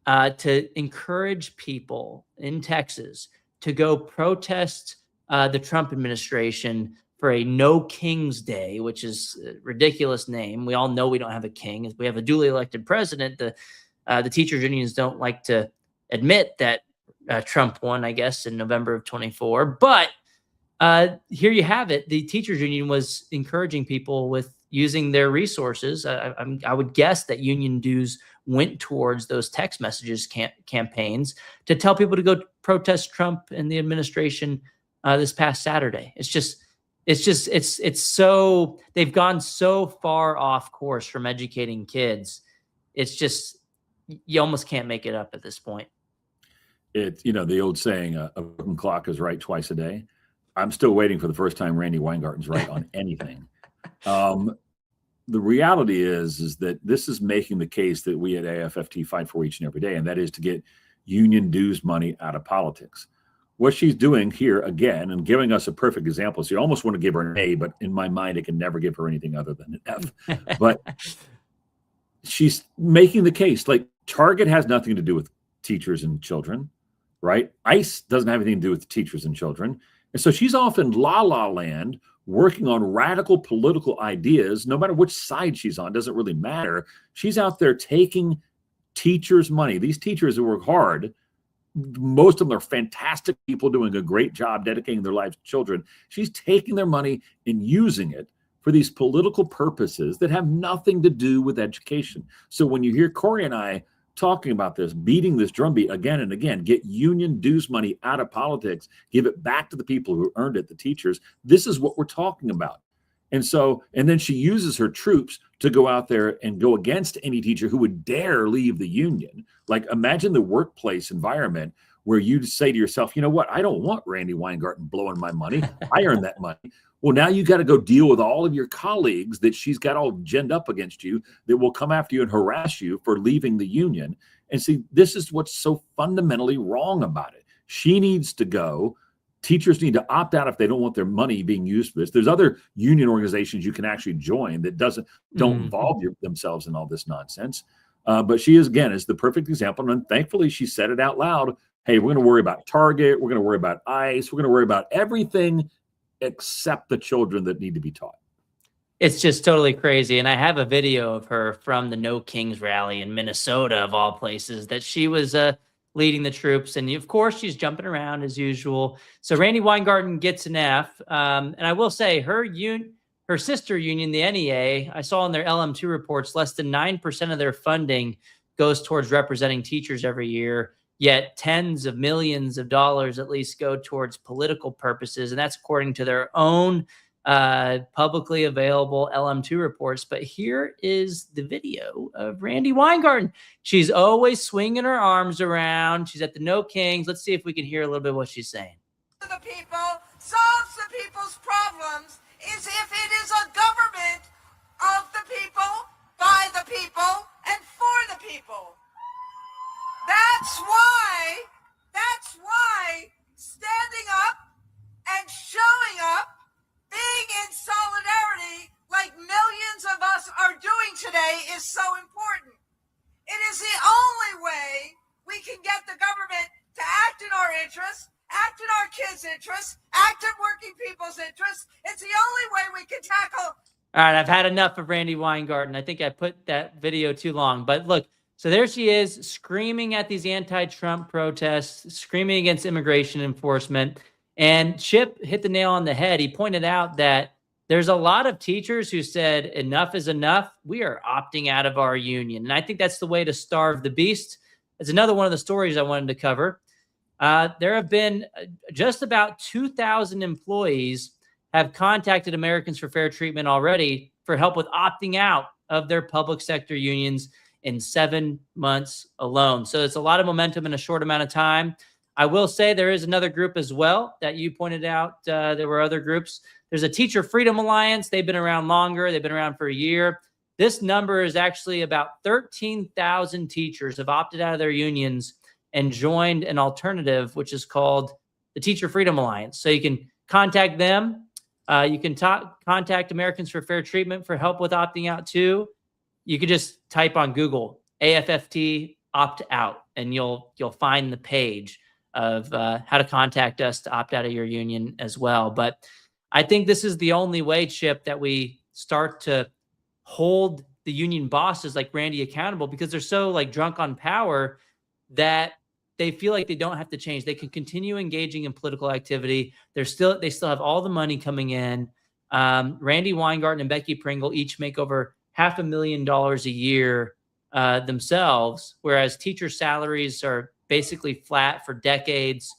to encourage people in Texas to go protest the Trump administration for a No King's Day, which is a ridiculous name. We all know we don't have a king. We have a duly elected president. The teachers unions don't like to admit that Trump won, I guess, in November of 24. But here you have it. The teachers union was encouraging people with using their resources. I would guess that union dues went towards those text messages campaigns to tell people to go protest Trump and the administration this past Saturday. It's so, they've gone so far off course from educating kids. It's just, you almost can't make it up at this point. It's, you know, the old saying, a broken clock is right twice a day. I'm still waiting for the first time Randy Weingarten's right on anything. The reality is that this is making the case that we at AFFT fight for each and every day, and that is to get union dues money out of politics. What she's doing here again and giving us a perfect example. So you almost want to give her an A, but in my mind, I can never give her anything other than an F. But she's making the case like Target has nothing to do with teachers and children, right? ICE doesn't have anything to do with teachers and children. And so she's off in la land working on radical political ideas, no matter which side she's on, doesn't really matter. She's out there taking teachers' money. These teachers who work hard, most of them are fantastic people doing a great job dedicating their lives to children. She's taking their money and using it for these political purposes that have nothing to do with education. So when you hear Corey and I talking about this, beating this drumbeat again and again, get union dues money out of politics, give it back to the people who earned it, the teachers, this is what we're talking about. And so, and then she uses her troops to go out there and go against any teacher who would dare leave the union. Like, imagine the workplace environment where you say to yourself, you know what, I don't want Randy Weingarten blowing my money. I earned that money. Well, now you got to go deal with all of your colleagues that she's got all ginned up against you that will come after you and harass you for leaving the union. And see, this is what's so fundamentally wrong about it. She needs to go. Teachers need to opt out if they don't want their money being used for this. There's other union organizations you can actually join that don't involve themselves in all this nonsense. But she is the perfect example. And thankfully, she said it out loud. Hey, we're going to worry about Target. We're going to worry about ICE. We're going to worry about everything except the children that need to be taught. It's just totally crazy. And I have a video of her from the No Kings rally in Minnesota, of all places, that she was leading the troops. And of course, she's jumping around as usual. So Randy Weingarten gets an F. And I will say her sister union, the NEA, I saw in their LM2 reports, less than 9% of their funding goes towards representing teachers every year, yet tens of millions of dollars at least go towards political purposes. And that's according to their own publicly available LM2 reports. But here is the video of Randy Weingarten. She's always swinging her arms around. She's at the No Kings. Let's see if we can hear a little bit of what she's saying. The people solves the people's problems is if it is a government of the people, by the people, and for the people. That's why standing up and showing up, being in solidarity like millions of us are doing today is so important. It is the only way we can get the government to act in our interests, act in our kids' interests, act in working people's interests. It's the only way we can tackle. All right, I've had enough of Randy Weingarten. I think I put that video too long. But look, so there she is screaming at these anti-Trump protests, screaming against immigration enforcement. And Chip hit the nail on the head. He pointed out that there's a lot of teachers who said, enough is enough. We are opting out of our union. And I think that's the way to starve the beast. It's another one of the stories I wanted to cover. There have been just about 2,000 employees have contacted Americans for Fair Treatment already for help with opting out of their public sector unions in 7 months alone. So it's a lot of momentum in a short amount of time. I will say there is another group as well that you pointed out. There were other groups. There's a Teacher Freedom Alliance. They've been around longer. They've been around for a year. This number is actually about 13,000 teachers have opted out of their unions and joined an alternative, which is called the Teacher Freedom Alliance. So you can contact them. You can contact Americans for Fair Treatment for help with opting out too. You could just type on Google AFFT opt out, and you'll find the page of how to contact us to opt out of your union as well. But I think this is the only way, Chip, that we start to hold the union bosses like Randy accountable, because they're so like drunk on power that they feel like they don't have to change. They can continue engaging in political activity. They still have all the money coming in. Randy Weingarten and Becky Pringle each make over $500,000 a year themselves, whereas teacher salaries are basically flat for decades.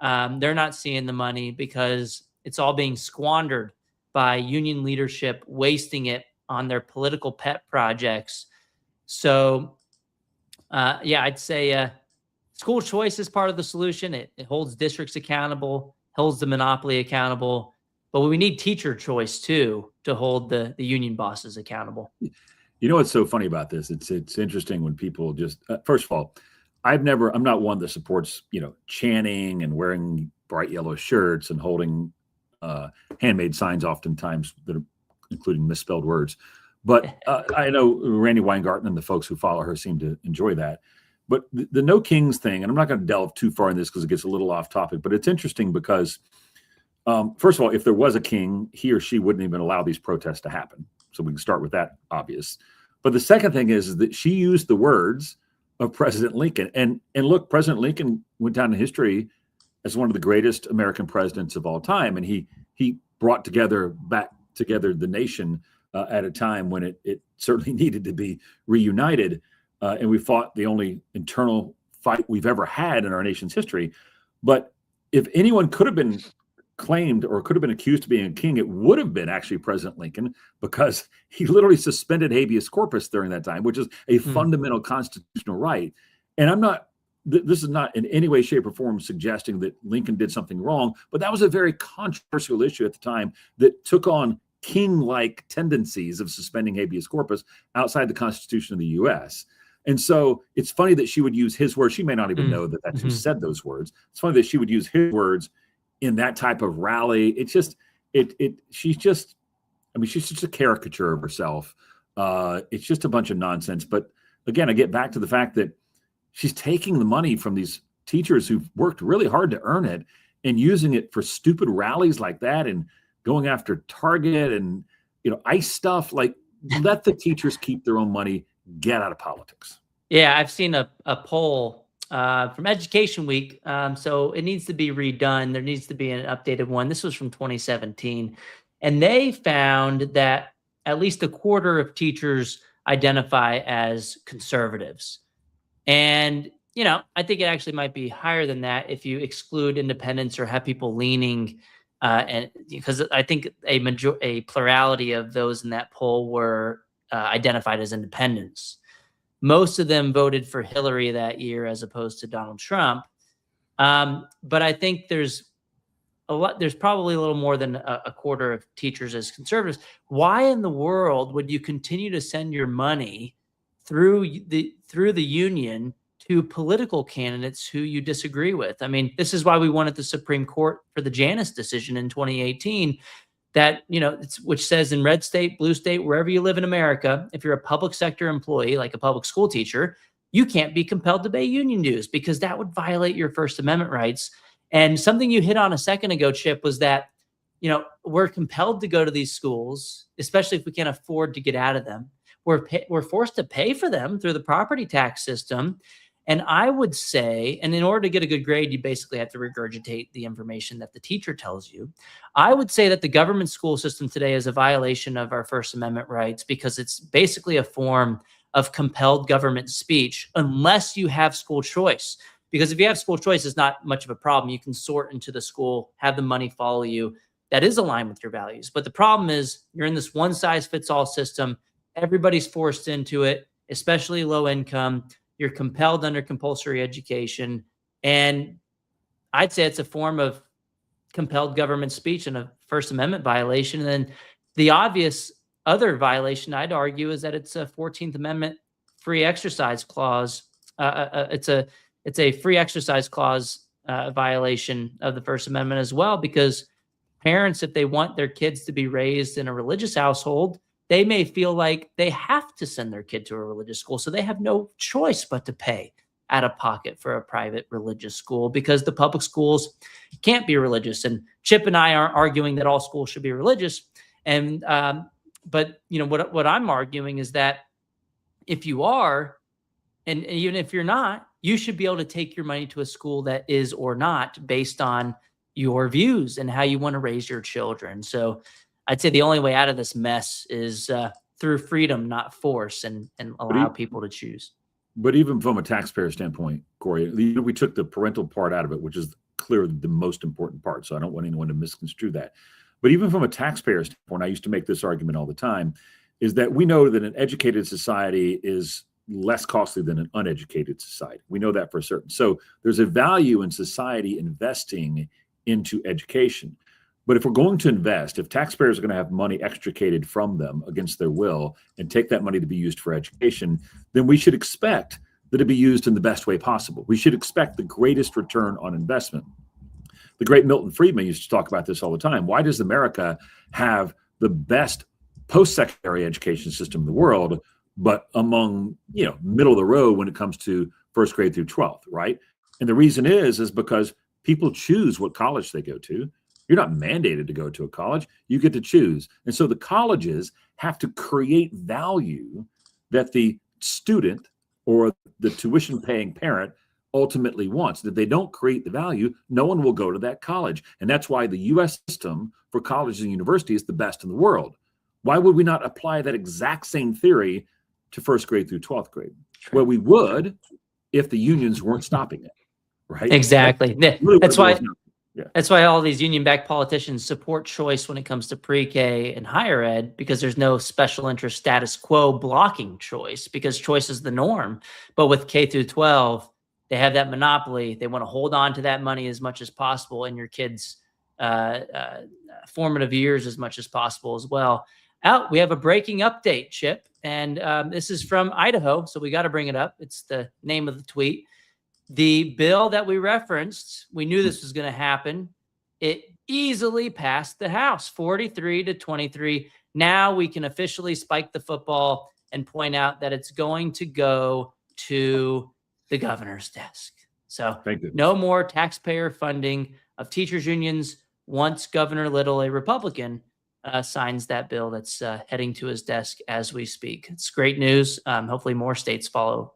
They're not seeing the money because it's all being squandered by union leadership, wasting it on their political pet projects. So, yeah, I'd say school choice is part of the solution. It holds districts accountable, holds the monopoly accountable, but we need teacher choice too to hold the union bosses accountable. You know what's so funny about this? It's interesting when people just first of all, I'm not one that supports chanting and wearing bright yellow shirts and holding handmade signs, oftentimes that are including misspelled words. But I know Randy Weingarten and the folks who follow her seem to enjoy that. But the No Kings thing, and I'm not going to delve too far in this because it gets a little off topic, but it's interesting because, first of all, if there was a king, he or she wouldn't even allow these protests to happen. So we can start with that, obvious. But the second thing is that she used the words of President Lincoln. And look, President Lincoln went down in history as one of the greatest American presidents of all time. And he brought back together the nation at a time when it certainly needed to be reunited. And we fought the only internal fight we've ever had in our nation's history. But if anyone could have been claimed or could have been accused of being a king, it would have been actually President Lincoln, because he literally suspended habeas corpus during that time, which is a fundamental constitutional right. And this is not in any way, shape, or form suggesting that Lincoln did something wrong, but that was a very controversial issue at the time that took on king-like tendencies of suspending habeas corpus outside the Constitution of the U.S. And so it's funny that she would use his words. She may not even know that that's who said those words. It's funny that she would use his words in that type of rally. It's just, she's just a caricature of herself. It's just a bunch of nonsense. But again, I get back to the fact that she's taking the money from these teachers who've worked really hard to earn it and using it for stupid rallies like that and going after Target and, ICE stuff. Like, let the teachers keep their own money, get out of politics. Yeah, I've seen a poll from Education Week. So it needs to be redone. There needs to be an updated one. This was from 2017. And they found that at least a quarter of teachers identify as conservatives. And, I think it actually might be higher than that if you exclude independents or have people leaning, and because I think a plurality of those in that poll were identified as independents. Most of them voted for Hillary that year as opposed to Donald Trump. But I think there's probably a little more than a quarter of teachers as conservatives. Why in the world would you continue to send your money through the union to political candidates who you disagree with? I mean, this is why we won at the Supreme Court for the Janus decision in 2018 that, which says in red state, blue state, wherever you live in America, if you're a public sector employee, like a public school teacher, you can't be compelled to pay union dues because that would violate your First Amendment rights. And something you hit on a second ago, Chip, was that, we're compelled to go to these schools, especially if we can't afford to get out of them. We're forced to pay for them through the property tax system. And I would say, and in order to get a good grade, you basically have to regurgitate the information that the teacher tells you. I would say that the government school system today is a violation of our First Amendment rights because it's basically a form of compelled government speech unless you have school choice. Because if you have school choice, it's not much of a problem. You can sort into the school, have the money follow you. That is aligned with your values. But the problem is you're in this one-size-fits-all system. Everybody's forced into it, especially low income. You're compelled under compulsory education. And I'd say it's a form of compelled government speech and a First Amendment violation. And then the obvious other violation, I'd argue, is that it's a 14th Amendment free exercise clause. It's a free exercise clause violation of the First Amendment as well, because parents, if they want their kids to be raised in a religious household, they may feel like they have to send their kid to a religious school. So they have no choice but to pay out of pocket for a private religious school because the public schools can't be religious. And Chip and I aren't arguing that all schools should be religious. And but what I'm arguing is that if you are, and even if you're not, you should be able to take your money to a school that is or not based on your views and how you want to raise your children. So I'd say the only way out of this mess is through freedom, not force, and allow people to choose. But even from a taxpayer standpoint, Corey, we took the parental part out of it, which is clearly the most important part. So I don't want anyone to misconstrue that. But even from a taxpayer standpoint, I used to make this argument all the time, is that we know that an educated society is less costly than an uneducated society. We know that for certain. So there's a value in society investing into education. But if we're going to invest, if taxpayers are going to have money extricated from them against their will and take that money to be used for education, then we should expect that it be used in the best way possible. We should expect the greatest return on investment. The great Milton Friedman used to talk about this all the time. Why does America have the best post-secondary education system in the world, but among, middle of the road when it comes to first grade through 12th, right? And the reason is because people choose what college they go to. You're not mandated to go to a college. You get to choose. And so the colleges have to create value that the student or the tuition paying parent ultimately wants. If they don't create the value, no one will go to that college. And that's why the U.S. system for colleges and universities is the best in the world. Why would we not apply that exact same theory to first grade through 12th grade? Well, we would if the unions weren't stopping it, right? Exactly. That's why. Yeah. That's why all these union-backed politicians support choice when it comes to pre-K and higher ed, because there's no special interest status quo blocking choice, because choice is the norm. But with K through 12, they have that monopoly. They want to hold on to that money as much as possible in your kids' formative years as much as possible as well. We have a breaking update, Chip, and this is from Idaho, so we got to bring it up. It's the name of the tweet. The bill that we referenced, we knew this was going to happen. It easily passed the House, 43-23. Now we can officially spike the football and point out that it's going to go to the governor's desk. So no more taxpayer funding of teachers' unions once Governor Little, a Republican, signs that bill that's heading to his desk as we speak. It's great news. Hopefully more states follow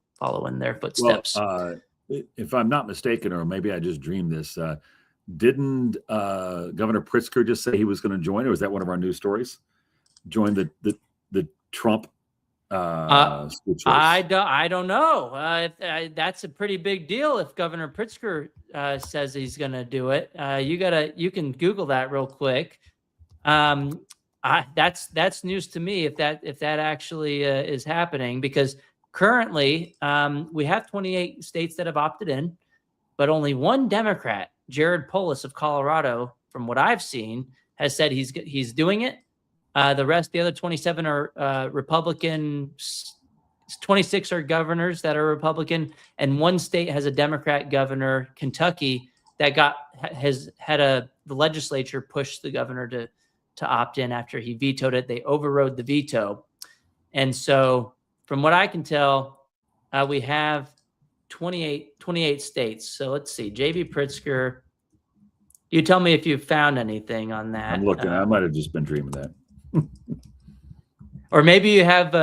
in their footsteps. Well, if I'm not mistaken, or maybe I just dreamed this, didn't Governor Pritzker just say he was going to join, or was that one of our news stories? Join the Trump school choice? I don't know. That's a pretty big deal if Governor Pritzker says he's going to do it. You can Google that real quick. That's news to me if that actually is happening, because currently we have 28 states that have opted in, but only one Democrat, Jared Polis of Colorado, from what I've seen, has said he's doing it. The other 27 are Republican. 26 are governors that are Republican, and one state has a Democrat governor, Kentucky, that has had the legislature push the governor to opt in after he vetoed it. They overrode the veto, and so from what I can tell, we have 28 states. So let's see, J.B. Pritzker. You tell me if you've found anything on that. I'm looking. I might have just been dreaming that. Or maybe you have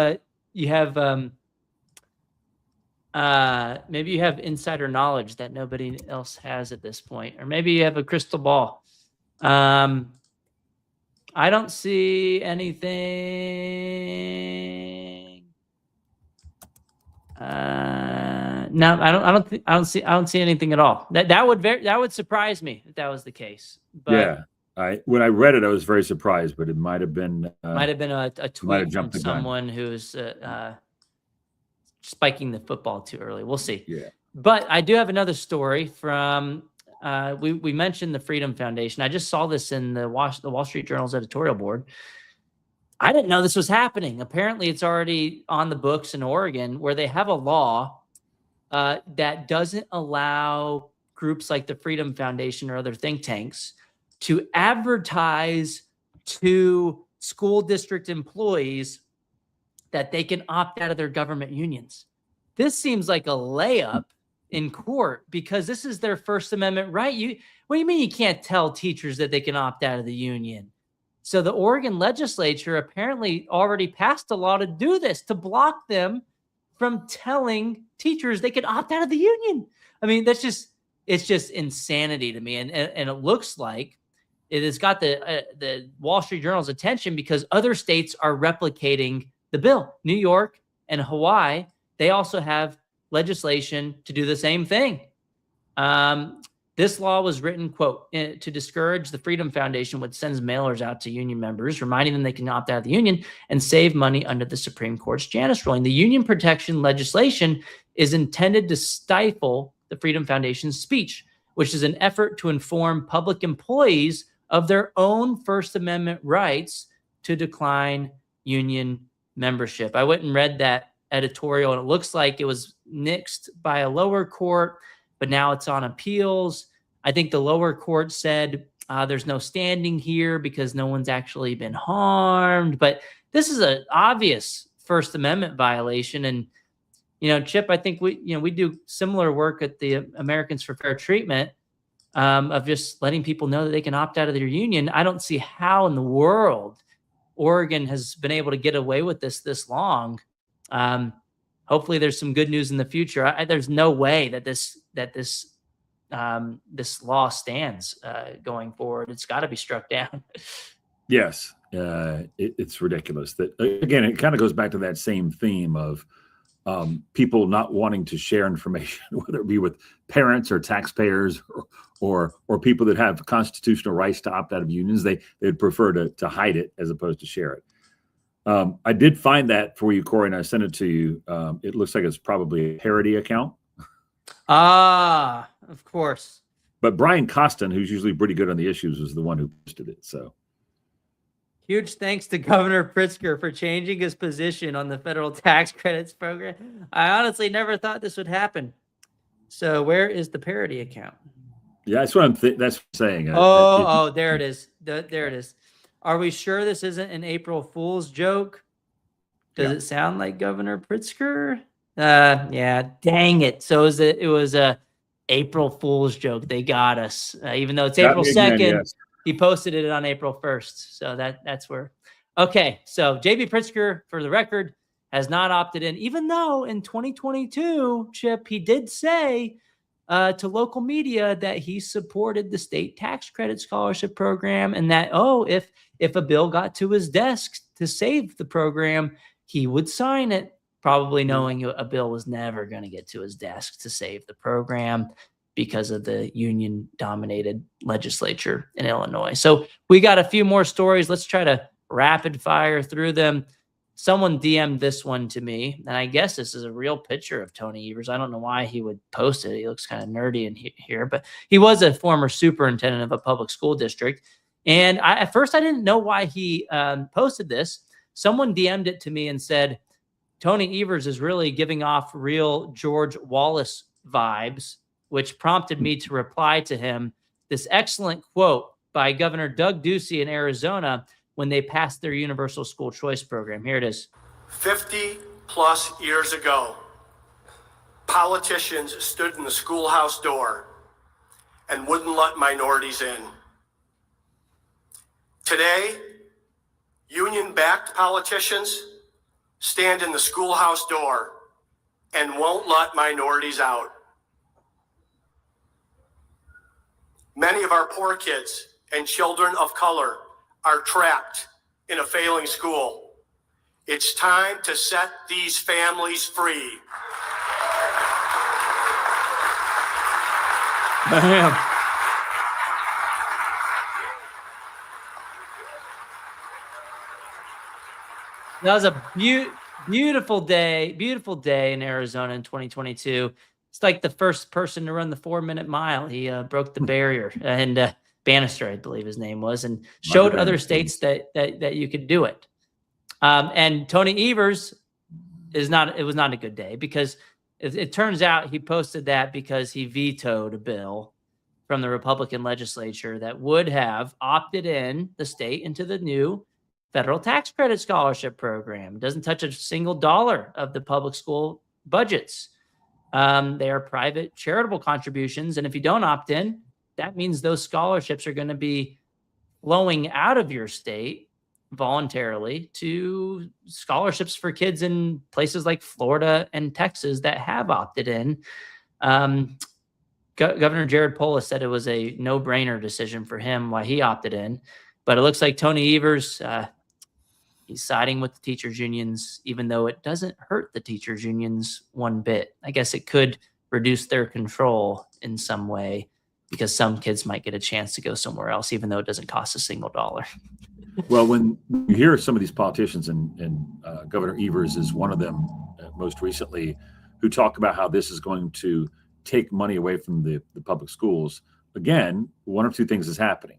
maybe you have insider knowledge that nobody else has at this point, or maybe you have a crystal ball. I don't see anything. No, I don't see anything at all. That would surprise me if that was the case. But yeah. When I read it, I was very surprised, but it might have been a tweet from someone who's spiking the football too early. We'll see. Yeah. But I do have another story from we mentioned the Freedom Foundation. I just saw this in the Wall Street Journal's editorial board. I didn't know this was happening. Apparently, it's already on the books in Oregon, where they have a law that doesn't allow groups like the Freedom Foundation or other think tanks to advertise to school district employees that they can opt out of their government unions. This seems like a layup in court, because this is their First Amendment right. What do you mean you can't tell teachers that they can opt out of the union? So the Oregon legislature apparently already passed a law to do this, to block them from telling teachers they could opt out of the union. I mean, it's just insanity to me. And it looks like it has got the Wall Street Journal's attention, because other states are replicating the bill. New York and Hawaii, they also have legislation to do the same thing. This law was written, quote, to discourage the Freedom Foundation, which sends mailers out to union members, reminding them they can opt out of the union and save money under the Supreme Court's Janus ruling. The union protection legislation is intended to stifle the Freedom Foundation's speech, which is an effort to inform public employees of their own First Amendment rights to decline union membership. I went and read that editorial, and it looks like it was nixed by a lower court, but now it's on appeals. I think the lower court said there's no standing here because no one's actually been harmed. But this is an obvious First Amendment violation. And, Chip, I think we do similar work at the Americans for Fair Treatment, of just letting people know that they can opt out of their union. I don't see how in the world Oregon has been able to get away with this long. Hopefully there's some good news in the future. There's no way that this law stands going forward. It's got to be struck down. Yes. It's ridiculous. That, again, it kind of goes back to that same theme of people not wanting to share information, whether it be with parents or taxpayers or people that have constitutional rights to opt out of unions. They'd prefer to hide it as opposed to share it. I did find that for you, Corey, and I sent it to you. It looks like it's probably a parody account. Ah, of course. But Brian Costin, who's usually pretty good on the issues, was the one who posted it. So huge thanks to Governor Pritzker for changing his position on the federal tax credits program. I honestly never thought this would happen. So where is the parody account? Yeah, that's what I'm saying. There it is. There it is. Are we sure this isn't an April Fool's joke? Does it sound like Governor Pritzker? Yeah, dang it. So it was a April Fool's joke. They got us. Even though it's April 2nd, yes. He posted it on April 1st. So that's where. Okay, so J.B. Pritzker, for the record, has not opted in, even though in 2022, Chip, he did say to local media that he supported the state tax credit scholarship program, and that, oh, if a bill got to his desk to save the program, he would sign it, probably knowing a bill was never going to get to his desk to save the program because of the union-dominated legislature in Illinois. So we got a few more stories. Let's try to rapid fire through them. Someone DM'd this one to me, and I guess this is a real picture of Tony Evers. I don't know why he would post it. He looks kind of nerdy in here, but he was a former superintendent of a public school district. And at first I didn't know why he posted this. Someone DM'd it to me and said, Tony Evers is really giving off real George Wallace vibes, which prompted me to reply to him this excellent quote by Governor Doug Ducey in Arizona when they passed their universal school choice program. Here it is. 50 plus years ago, politicians stood in the schoolhouse door and wouldn't let minorities in. Today, union-backed politicians stand in the schoolhouse door and won't let minorities out. Many of our poor kids and children of color are trapped in a failing school. It's time to set these families free. Bam. That was a beautiful day in Arizona in 2022. It's like the first person to run the 4-minute mile. He broke the barrier, and Bannister, I believe his name was, and showed other states that you could do it. And Tony Evers it was not a good day, because it turns out he posted that because he vetoed a bill from the Republican legislature that would have opted in the state into the new federal tax credit scholarship program. It doesn't touch a single dollar of the public school budgets. They are private charitable contributions. And if you don't opt in, that means those scholarships are going to be flowing out of your state voluntarily to scholarships for kids in places like Florida and Texas that have opted in. Governor Jared Polis said it was a no-brainer decision for him why he opted in. But it looks like Tony Evers, he's siding with the teachers unions, even though it doesn't hurt the teachers unions one bit. I guess it could reduce their control in some way, because some kids might get a chance to go somewhere else, even though it doesn't cost a single dollar. Well, when you hear some of these politicians, and Governor Evers is one of them most recently, who talk about how this is going to take money away from the public schools, again, one of two things is happening.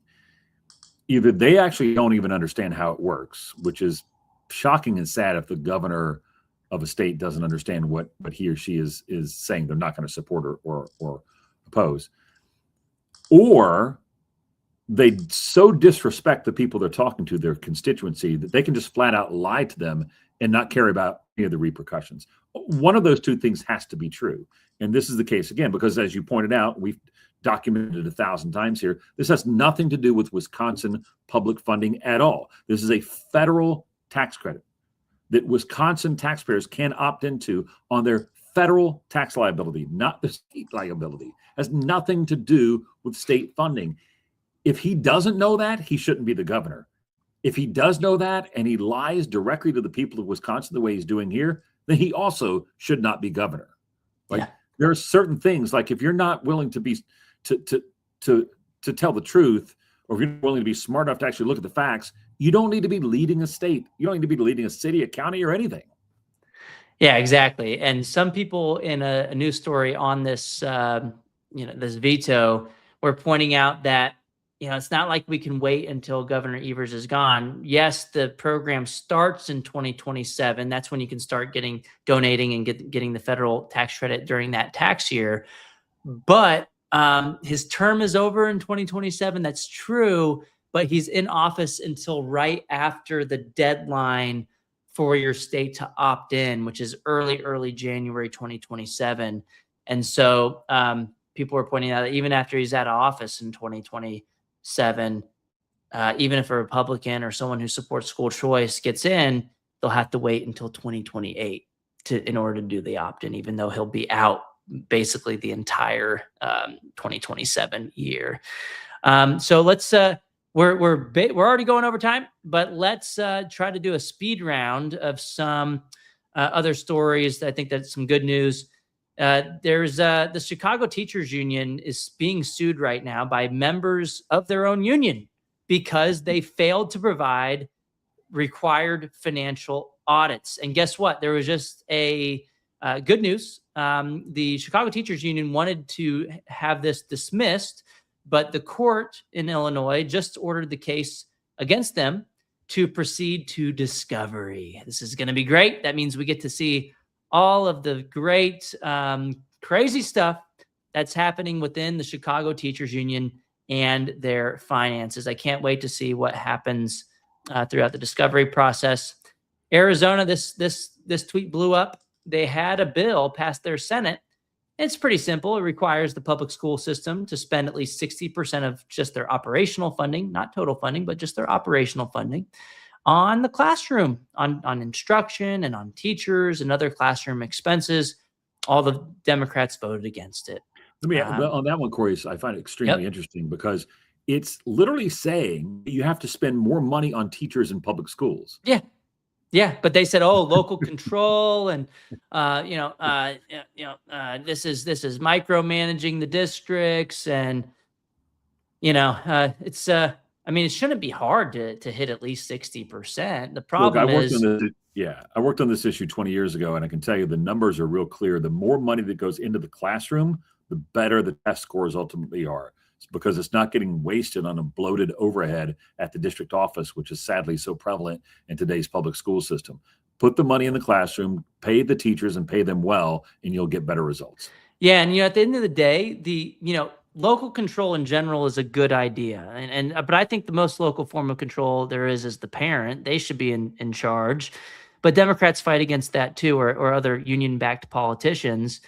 Either they actually don't even understand how it works, which is shocking and sad if the governor of a state doesn't understand what he or she is saying they're not going to support or oppose, or they so disrespect the people they're talking to, their constituency, that they can just flat out lie to them and not care about any of the repercussions. One of those two things has to be true. And this is the case again, because as you pointed out, we've documented it 1,000 times here. This has nothing to do with Wisconsin public funding at all. This is a federal tax credit that Wisconsin taxpayers can opt into on their federal tax liability, not the state liability. It has nothing to do with state funding. If he doesn't know that, he shouldn't be the governor. If he does know that and he lies directly to the people of Wisconsin the way he's doing here, then he also should not be governor. There are certain things, like if you're not willing to be to tell the truth, or if you're willing to be smart enough to actually look at the facts, you don't need to be leading a state. You don't need to be leading a city, a county, or anything. Yeah, exactly. And some people in a news story on this, this veto, were pointing out that, it's not like we can wait until Governor Evers is gone. Yes, the program starts in 2027. That's when you can start donating and getting the federal tax credit during that tax year. But his term is over in 2027. That's true, but he's in office until right after the deadline for your state to opt in, which is early January 2027. And so people are pointing out that even after he's out of office in 2027, even if a Republican or someone who supports school choice gets in, they'll have to wait until 2028 in order to do the opt-in, even though he'll be out basically the entire 2027 year. So let's we're already going over time, but let's try to do a speed round of some other stories. I think that's some good news. There's the Chicago Teachers Union is being sued right now by members of their own union because they failed to provide required financial audits. And guess what? There was just a good news. The Chicago Teachers Union wanted to have this dismissed, but the court in Illinois just ordered the case against them to proceed to discovery. This is going to be great. That means we get to see all of the great, crazy stuff that's happening within the Chicago Teachers Union and their finances. I can't wait to see what happens throughout the discovery process. Arizona, this tweet blew up. They had a bill pass their Senate. It's pretty simple. It requires the public school system to spend at least 60% of just their operational funding, not total funding, but just their operational funding on the classroom, on instruction and on teachers and other classroom expenses. All the Democrats voted against it. Let me on that one, Corey. I find it extremely interesting because it's literally saying you have to spend more money on teachers in public schools. Yeah. Yeah, but they said, "Oh, local control, and this is micromanaging the districts, and it's I mean, it shouldn't be hard to hit at least 60%. The problem is, I worked on this issue 20 years ago, and I can tell you the numbers are real clear. The more money that goes into the classroom, the better the test scores ultimately are. It's because it's not getting wasted on a bloated overhead at the district office, which is sadly so prevalent in today's public school system. Put the money in the classroom, pay the teachers, and pay them well, and you'll get better results. Yeah, and at the end of the day, local control in general is a good idea, but I think the most local form of control there is the parent. They should be in charge, but Democrats fight against that too, or other union-backed politicians.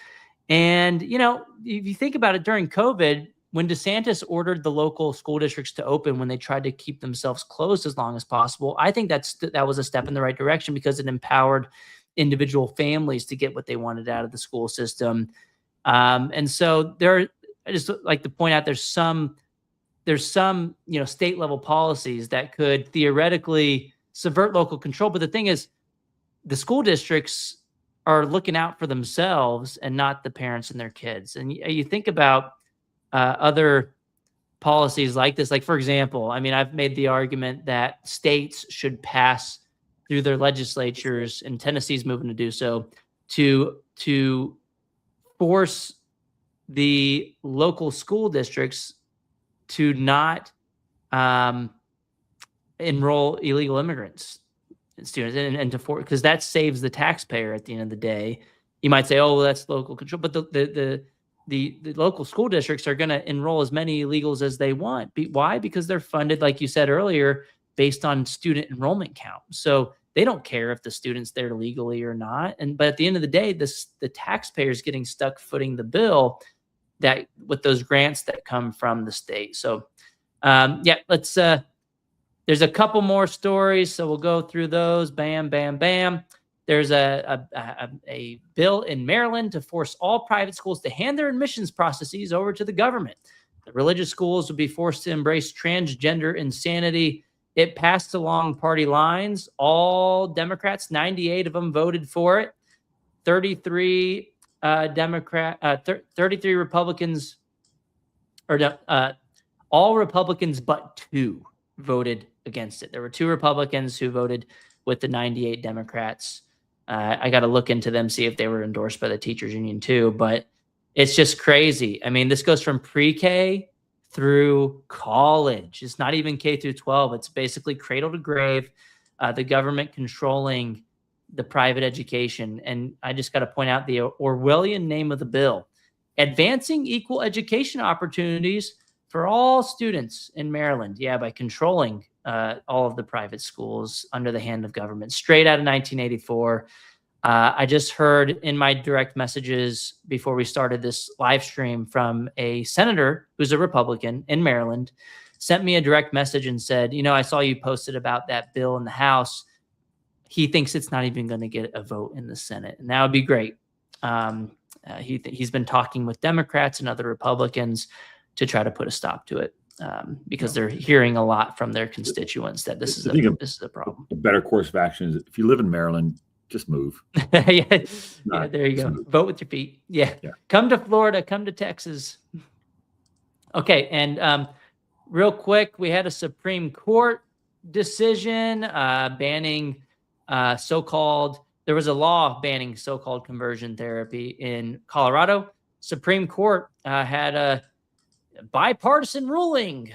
And if you think about it, during COVID, when DeSantis ordered the local school districts to open when they tried to keep themselves closed as long as possible, I think that was a step in the right direction because it empowered individual families to get what they wanted out of the school system. And so I just like to point out there's some state level policies that could theoretically subvert local control. But the thing is, the school districts are looking out for themselves and not the parents and their kids. And you think about other policies like this, like, for example, I mean, I've made the argument that states should pass through their legislatures, and Tennessee's moving to do so, to force the local school districts to not enroll illegal immigrants and students, and to force, because that saves the taxpayer at the end of the day. You might say, "Oh, well, that's local control," but the local school districts are going to enroll as many illegals as they want. Why? Because they're funded, like you said earlier, based on student enrollment count. So they don't care if the student's there legally or not. But at the end of the day, the taxpayer's getting stuck footing the bill that with those grants that come from the state. So let's there's a couple more stories, so we'll go through those. Bam, bam, bam. There's a bill in Maryland to force all private schools to hand their admissions processes over to the government. The religious schools would be forced to embrace transgender insanity. It passed along party lines. All Democrats, 98 of them voted for it. 33 33 Republicans, all Republicans but 2 voted against it. There were 2 Republicans who voted with the 98 Democrats. I got to look into them, see if they were endorsed by the teachers union too, but it's just crazy. I mean, this goes from pre-K through college. It's not even K through 12. It's basically cradle to grave, the government controlling the private education. And I just got to point out the Orwellian name of the bill: advancing equal education opportunities for all students in Maryland. Yeah, by controlling all of the private schools under the hand of government, straight out of 1984. I just heard in my direct messages before we started this live stream from a senator who's a Republican in Maryland, sent me a direct message and said, I saw you posted about that bill in the House. He thinks it's not even going to get a vote in the Senate, and that would be great. he's been talking with Democrats and other Republicans to try to put a stop to it, because they're hearing a lot from their constituents that this is a problem. A better course of action is if you live in Maryland, just move. Yeah, there you go. Vote with your feet. Yeah. Come to Florida, come to Texas. Okay, and real quick, we had a Supreme Court decision banning there was a law banning so-called conversion therapy in Colorado. Supreme Court had a bipartisan ruling.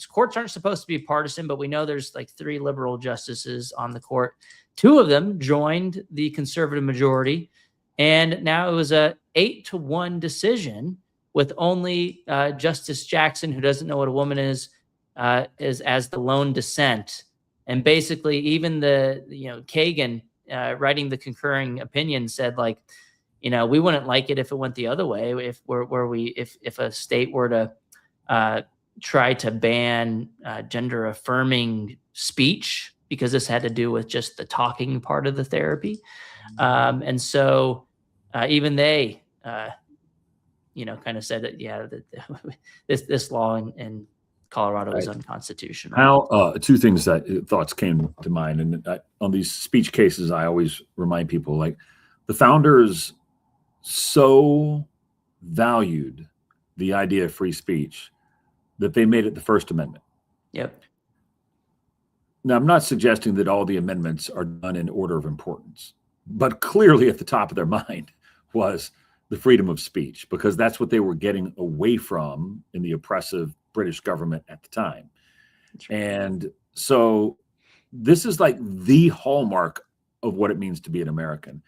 Courts aren't supposed to be partisan, but we know there's like 3 liberal justices on the court. 2 of them joined the conservative majority, and now it was a 8-1 decision with only Justice Jackson, who doesn't know what a woman is as the lone dissent. And basically, even Kagan writing the concurring opinion said, like, we wouldn't like it if it went the other way. If a state were to try to ban gender affirming speech, because this had to do with just the talking part of the therapy. And so even they, kind of said that, that this law in Colorado is unconstitutional. 2 things thoughts came to mind. And on these speech cases, I always remind people, like, the founders so valued the idea of free speech that they made it the First Amendment. Yep. Now, I'm not suggesting that all the amendments are done in order of importance, but clearly at the top of their mind was the freedom of speech, because that's what they were getting away from in the oppressive British government at the time. Right. And so this is like the hallmark of what it means to be an American.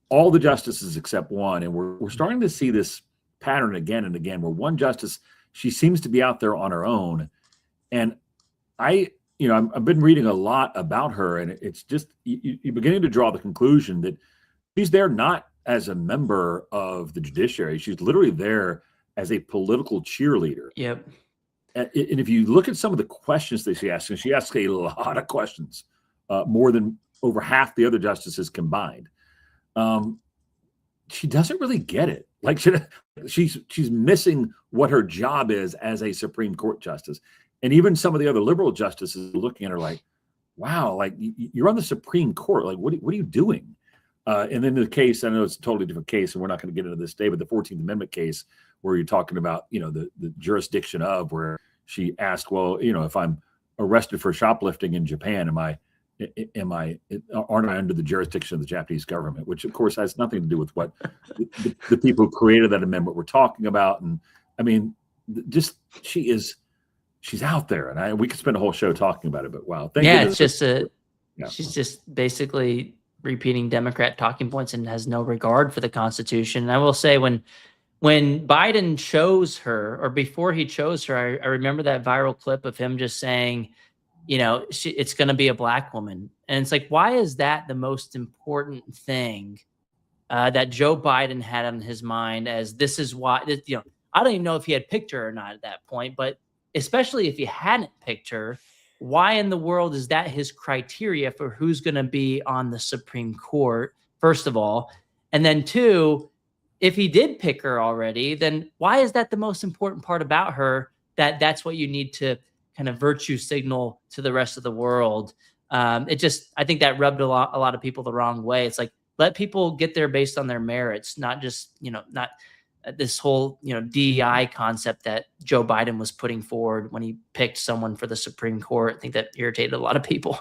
All the justices except one, and we're starting to see this pattern again and again, where one justice, she seems to be out there on her own. And I've been reading a lot about her, and it's just, you're beginning to draw the conclusion that she's there not as a member of the judiciary. She's literally there as a political cheerleader. Yep. And if you look at some of the questions that she asks, and she asks a lot of questions, more than over half the other justices combined. She doesn't really get it. Like, she's missing what her job is as a Supreme Court justice. And even some of the other liberal justices are looking at her like, wow, like, you're on the Supreme Court. Like, what are you doing? And then the case, I know it's a totally different case, and we're not going to get into this today, but the 14th Amendment case, where you're talking about, the jurisdiction of, where she asked, well, if I'm arrested for shoplifting in Japan, aren't I under the jurisdiction of the Japanese government? Which, of course, has nothing to do with what the people who created that amendment were talking about. And I mean, she's out there, and we could spend a whole show talking about it. But wow, it's just she's just basically repeating Democrat talking points and has no regard for the Constitution. And I will say, when Biden chose her, or before he chose her, I remember that viral clip of him just saying, it's going to be a Black woman. And it's like, why is that the most important thing that Joe Biden had on his mind, as this is why, I don't even know if he had picked her or not at that point, but especially if he hadn't picked her, why in the world is that his criteria for who's going to be on the Supreme Court, first of all? And then 2, if he did pick her already, then why is that the most important part about her, that's what you need to kind of virtue signal to the rest of the world? I think that rubbed a lot of people the wrong way. It's like, let people get there based on their merits, not just, not this whole, DEI concept that Joe Biden was putting forward when he picked someone for the Supreme Court. I think that irritated a lot of people.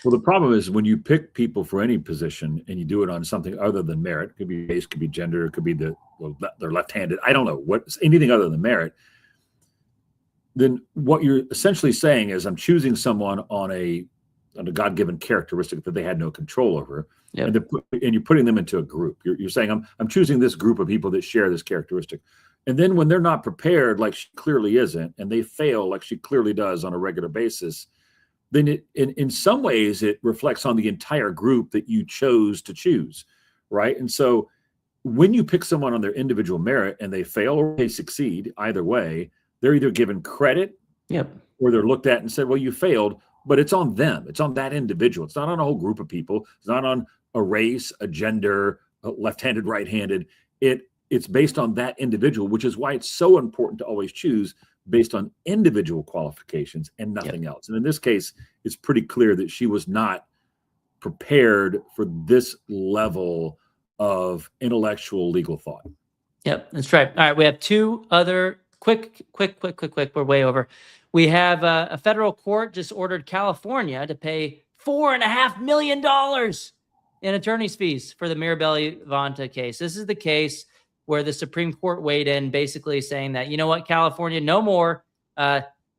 Well, the problem is when you pick people for any position and you do it on something other than merit, it could be race, could be gender, it could be they're left-handed, I don't know, anything other than merit, then what you're essentially saying is, I'm choosing someone on a God-given characteristic that they had no control over. Yep. And you're putting them into a group. You're saying, I'm choosing this group of people that share this characteristic. And then when they're not prepared, like she clearly isn't, and they fail like she clearly does on a regular basis, then in some ways it reflects on the entire group that you chose to choose, right? And so when you pick someone on their individual merit and they fail or they succeed, either way, they're either given credit, or they're looked at and said, well, you failed, but it's on them. It's on that individual. It's not on a whole group of people. It's not on a race, a gender, a left-handed, right-handed. it's based on that individual, which is why it's so important to always choose based on individual qualifications and nothing else. And in this case, it's pretty clear that she was not prepared for this level of intellectual legal thought. Yep, that's right. All right, we have two other quick. We're way over. We have a federal court just ordered California to pay $4.5 million in attorney's fees for the Mirabelli Vanta case. This is the case where the Supreme Court weighed in, basically saying that, you know what, California, no more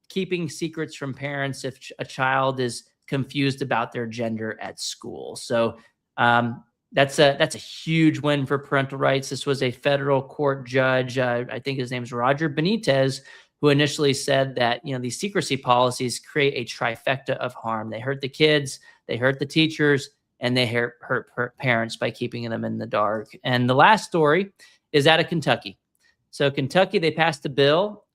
keeping secrets from parents if a child is confused about their gender at school. So that's a huge win for parental rights. This was a federal court judge, I think his name is Roger Benitez, who initially said that, you know, these secrecy policies create a trifecta of harm. They hurt the kids, they hurt the teachers, and they hurt parents by keeping them in the dark. And the last story is out of Kentucky. So Kentucky, they passed a bill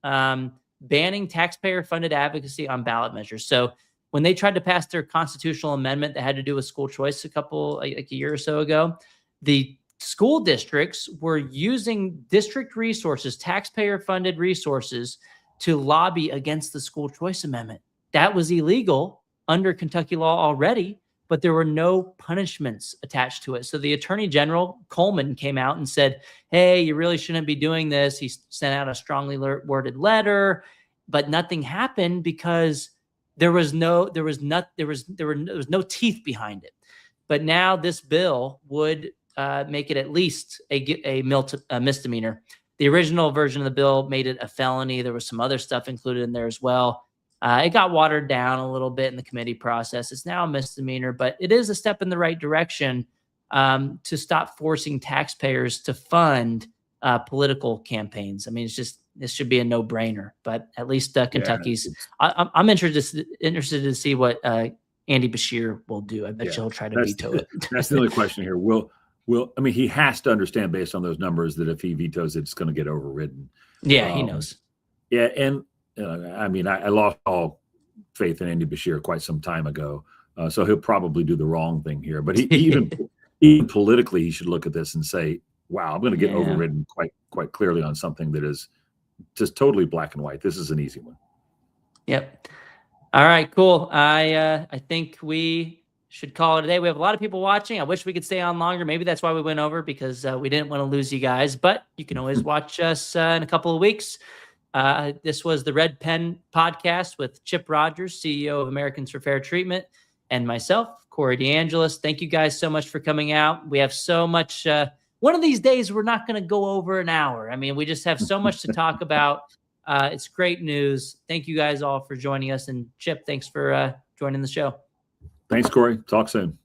banning taxpayer-funded advocacy on ballot measures. So when they tried to pass their constitutional amendment that had to do with school choice like a year or so ago, the school districts were using district resources, taxpayer-funded resources, to lobby against the school choice amendment. That was illegal under Kentucky law already, but there were no punishments attached to it. So the Attorney General, Coleman, came out and said, hey, you really shouldn't be doing this. He sent out a strongly worded letter, but nothing happened because there was no teeth behind it. But now this bill would make it at least a misdemeanor. The original version of the bill made it a felony. There was some other stuff included in there as well. It got watered down a little bit in the committee process. It's now a misdemeanor, but it is a step in the right direction to stop forcing taxpayers to fund political campaigns. I mean, this should be a no-brainer, but at least Kentucky's. I'm interested to see what Andy Beshear will do. I bet he'll try to veto it. That's the only question here. I mean, he has to understand based on those numbers that if he vetoes it, it's going to get overridden. Yeah, he knows. Yeah, and I mean, I lost all faith in Andy Beshear quite some time ago, so he'll probably do the wrong thing here. But even politically, he should look at this and say, "Wow, I'm going to get overridden quite clearly on something that is just totally black and white. This is an easy one." Yep. All right, cool. I think we should call it a day. We have a lot of people watching. I wish we could stay on longer. Maybe that's why we went over, because we didn't want to lose you guys. But you can always watch us in a couple of weeks. This was the Red Pen podcast with Chip Rogers, CEO of Americans for Fair Treatment, and myself, Corey DeAngelis. Thank you guys so much for coming out. We have so much. One of these days, we're not going to go over an hour. I mean, we just have so much to talk about. It's great news. Thank you guys all for joining us. And Chip, thanks for joining the show. Thanks, Corey. Talk soon.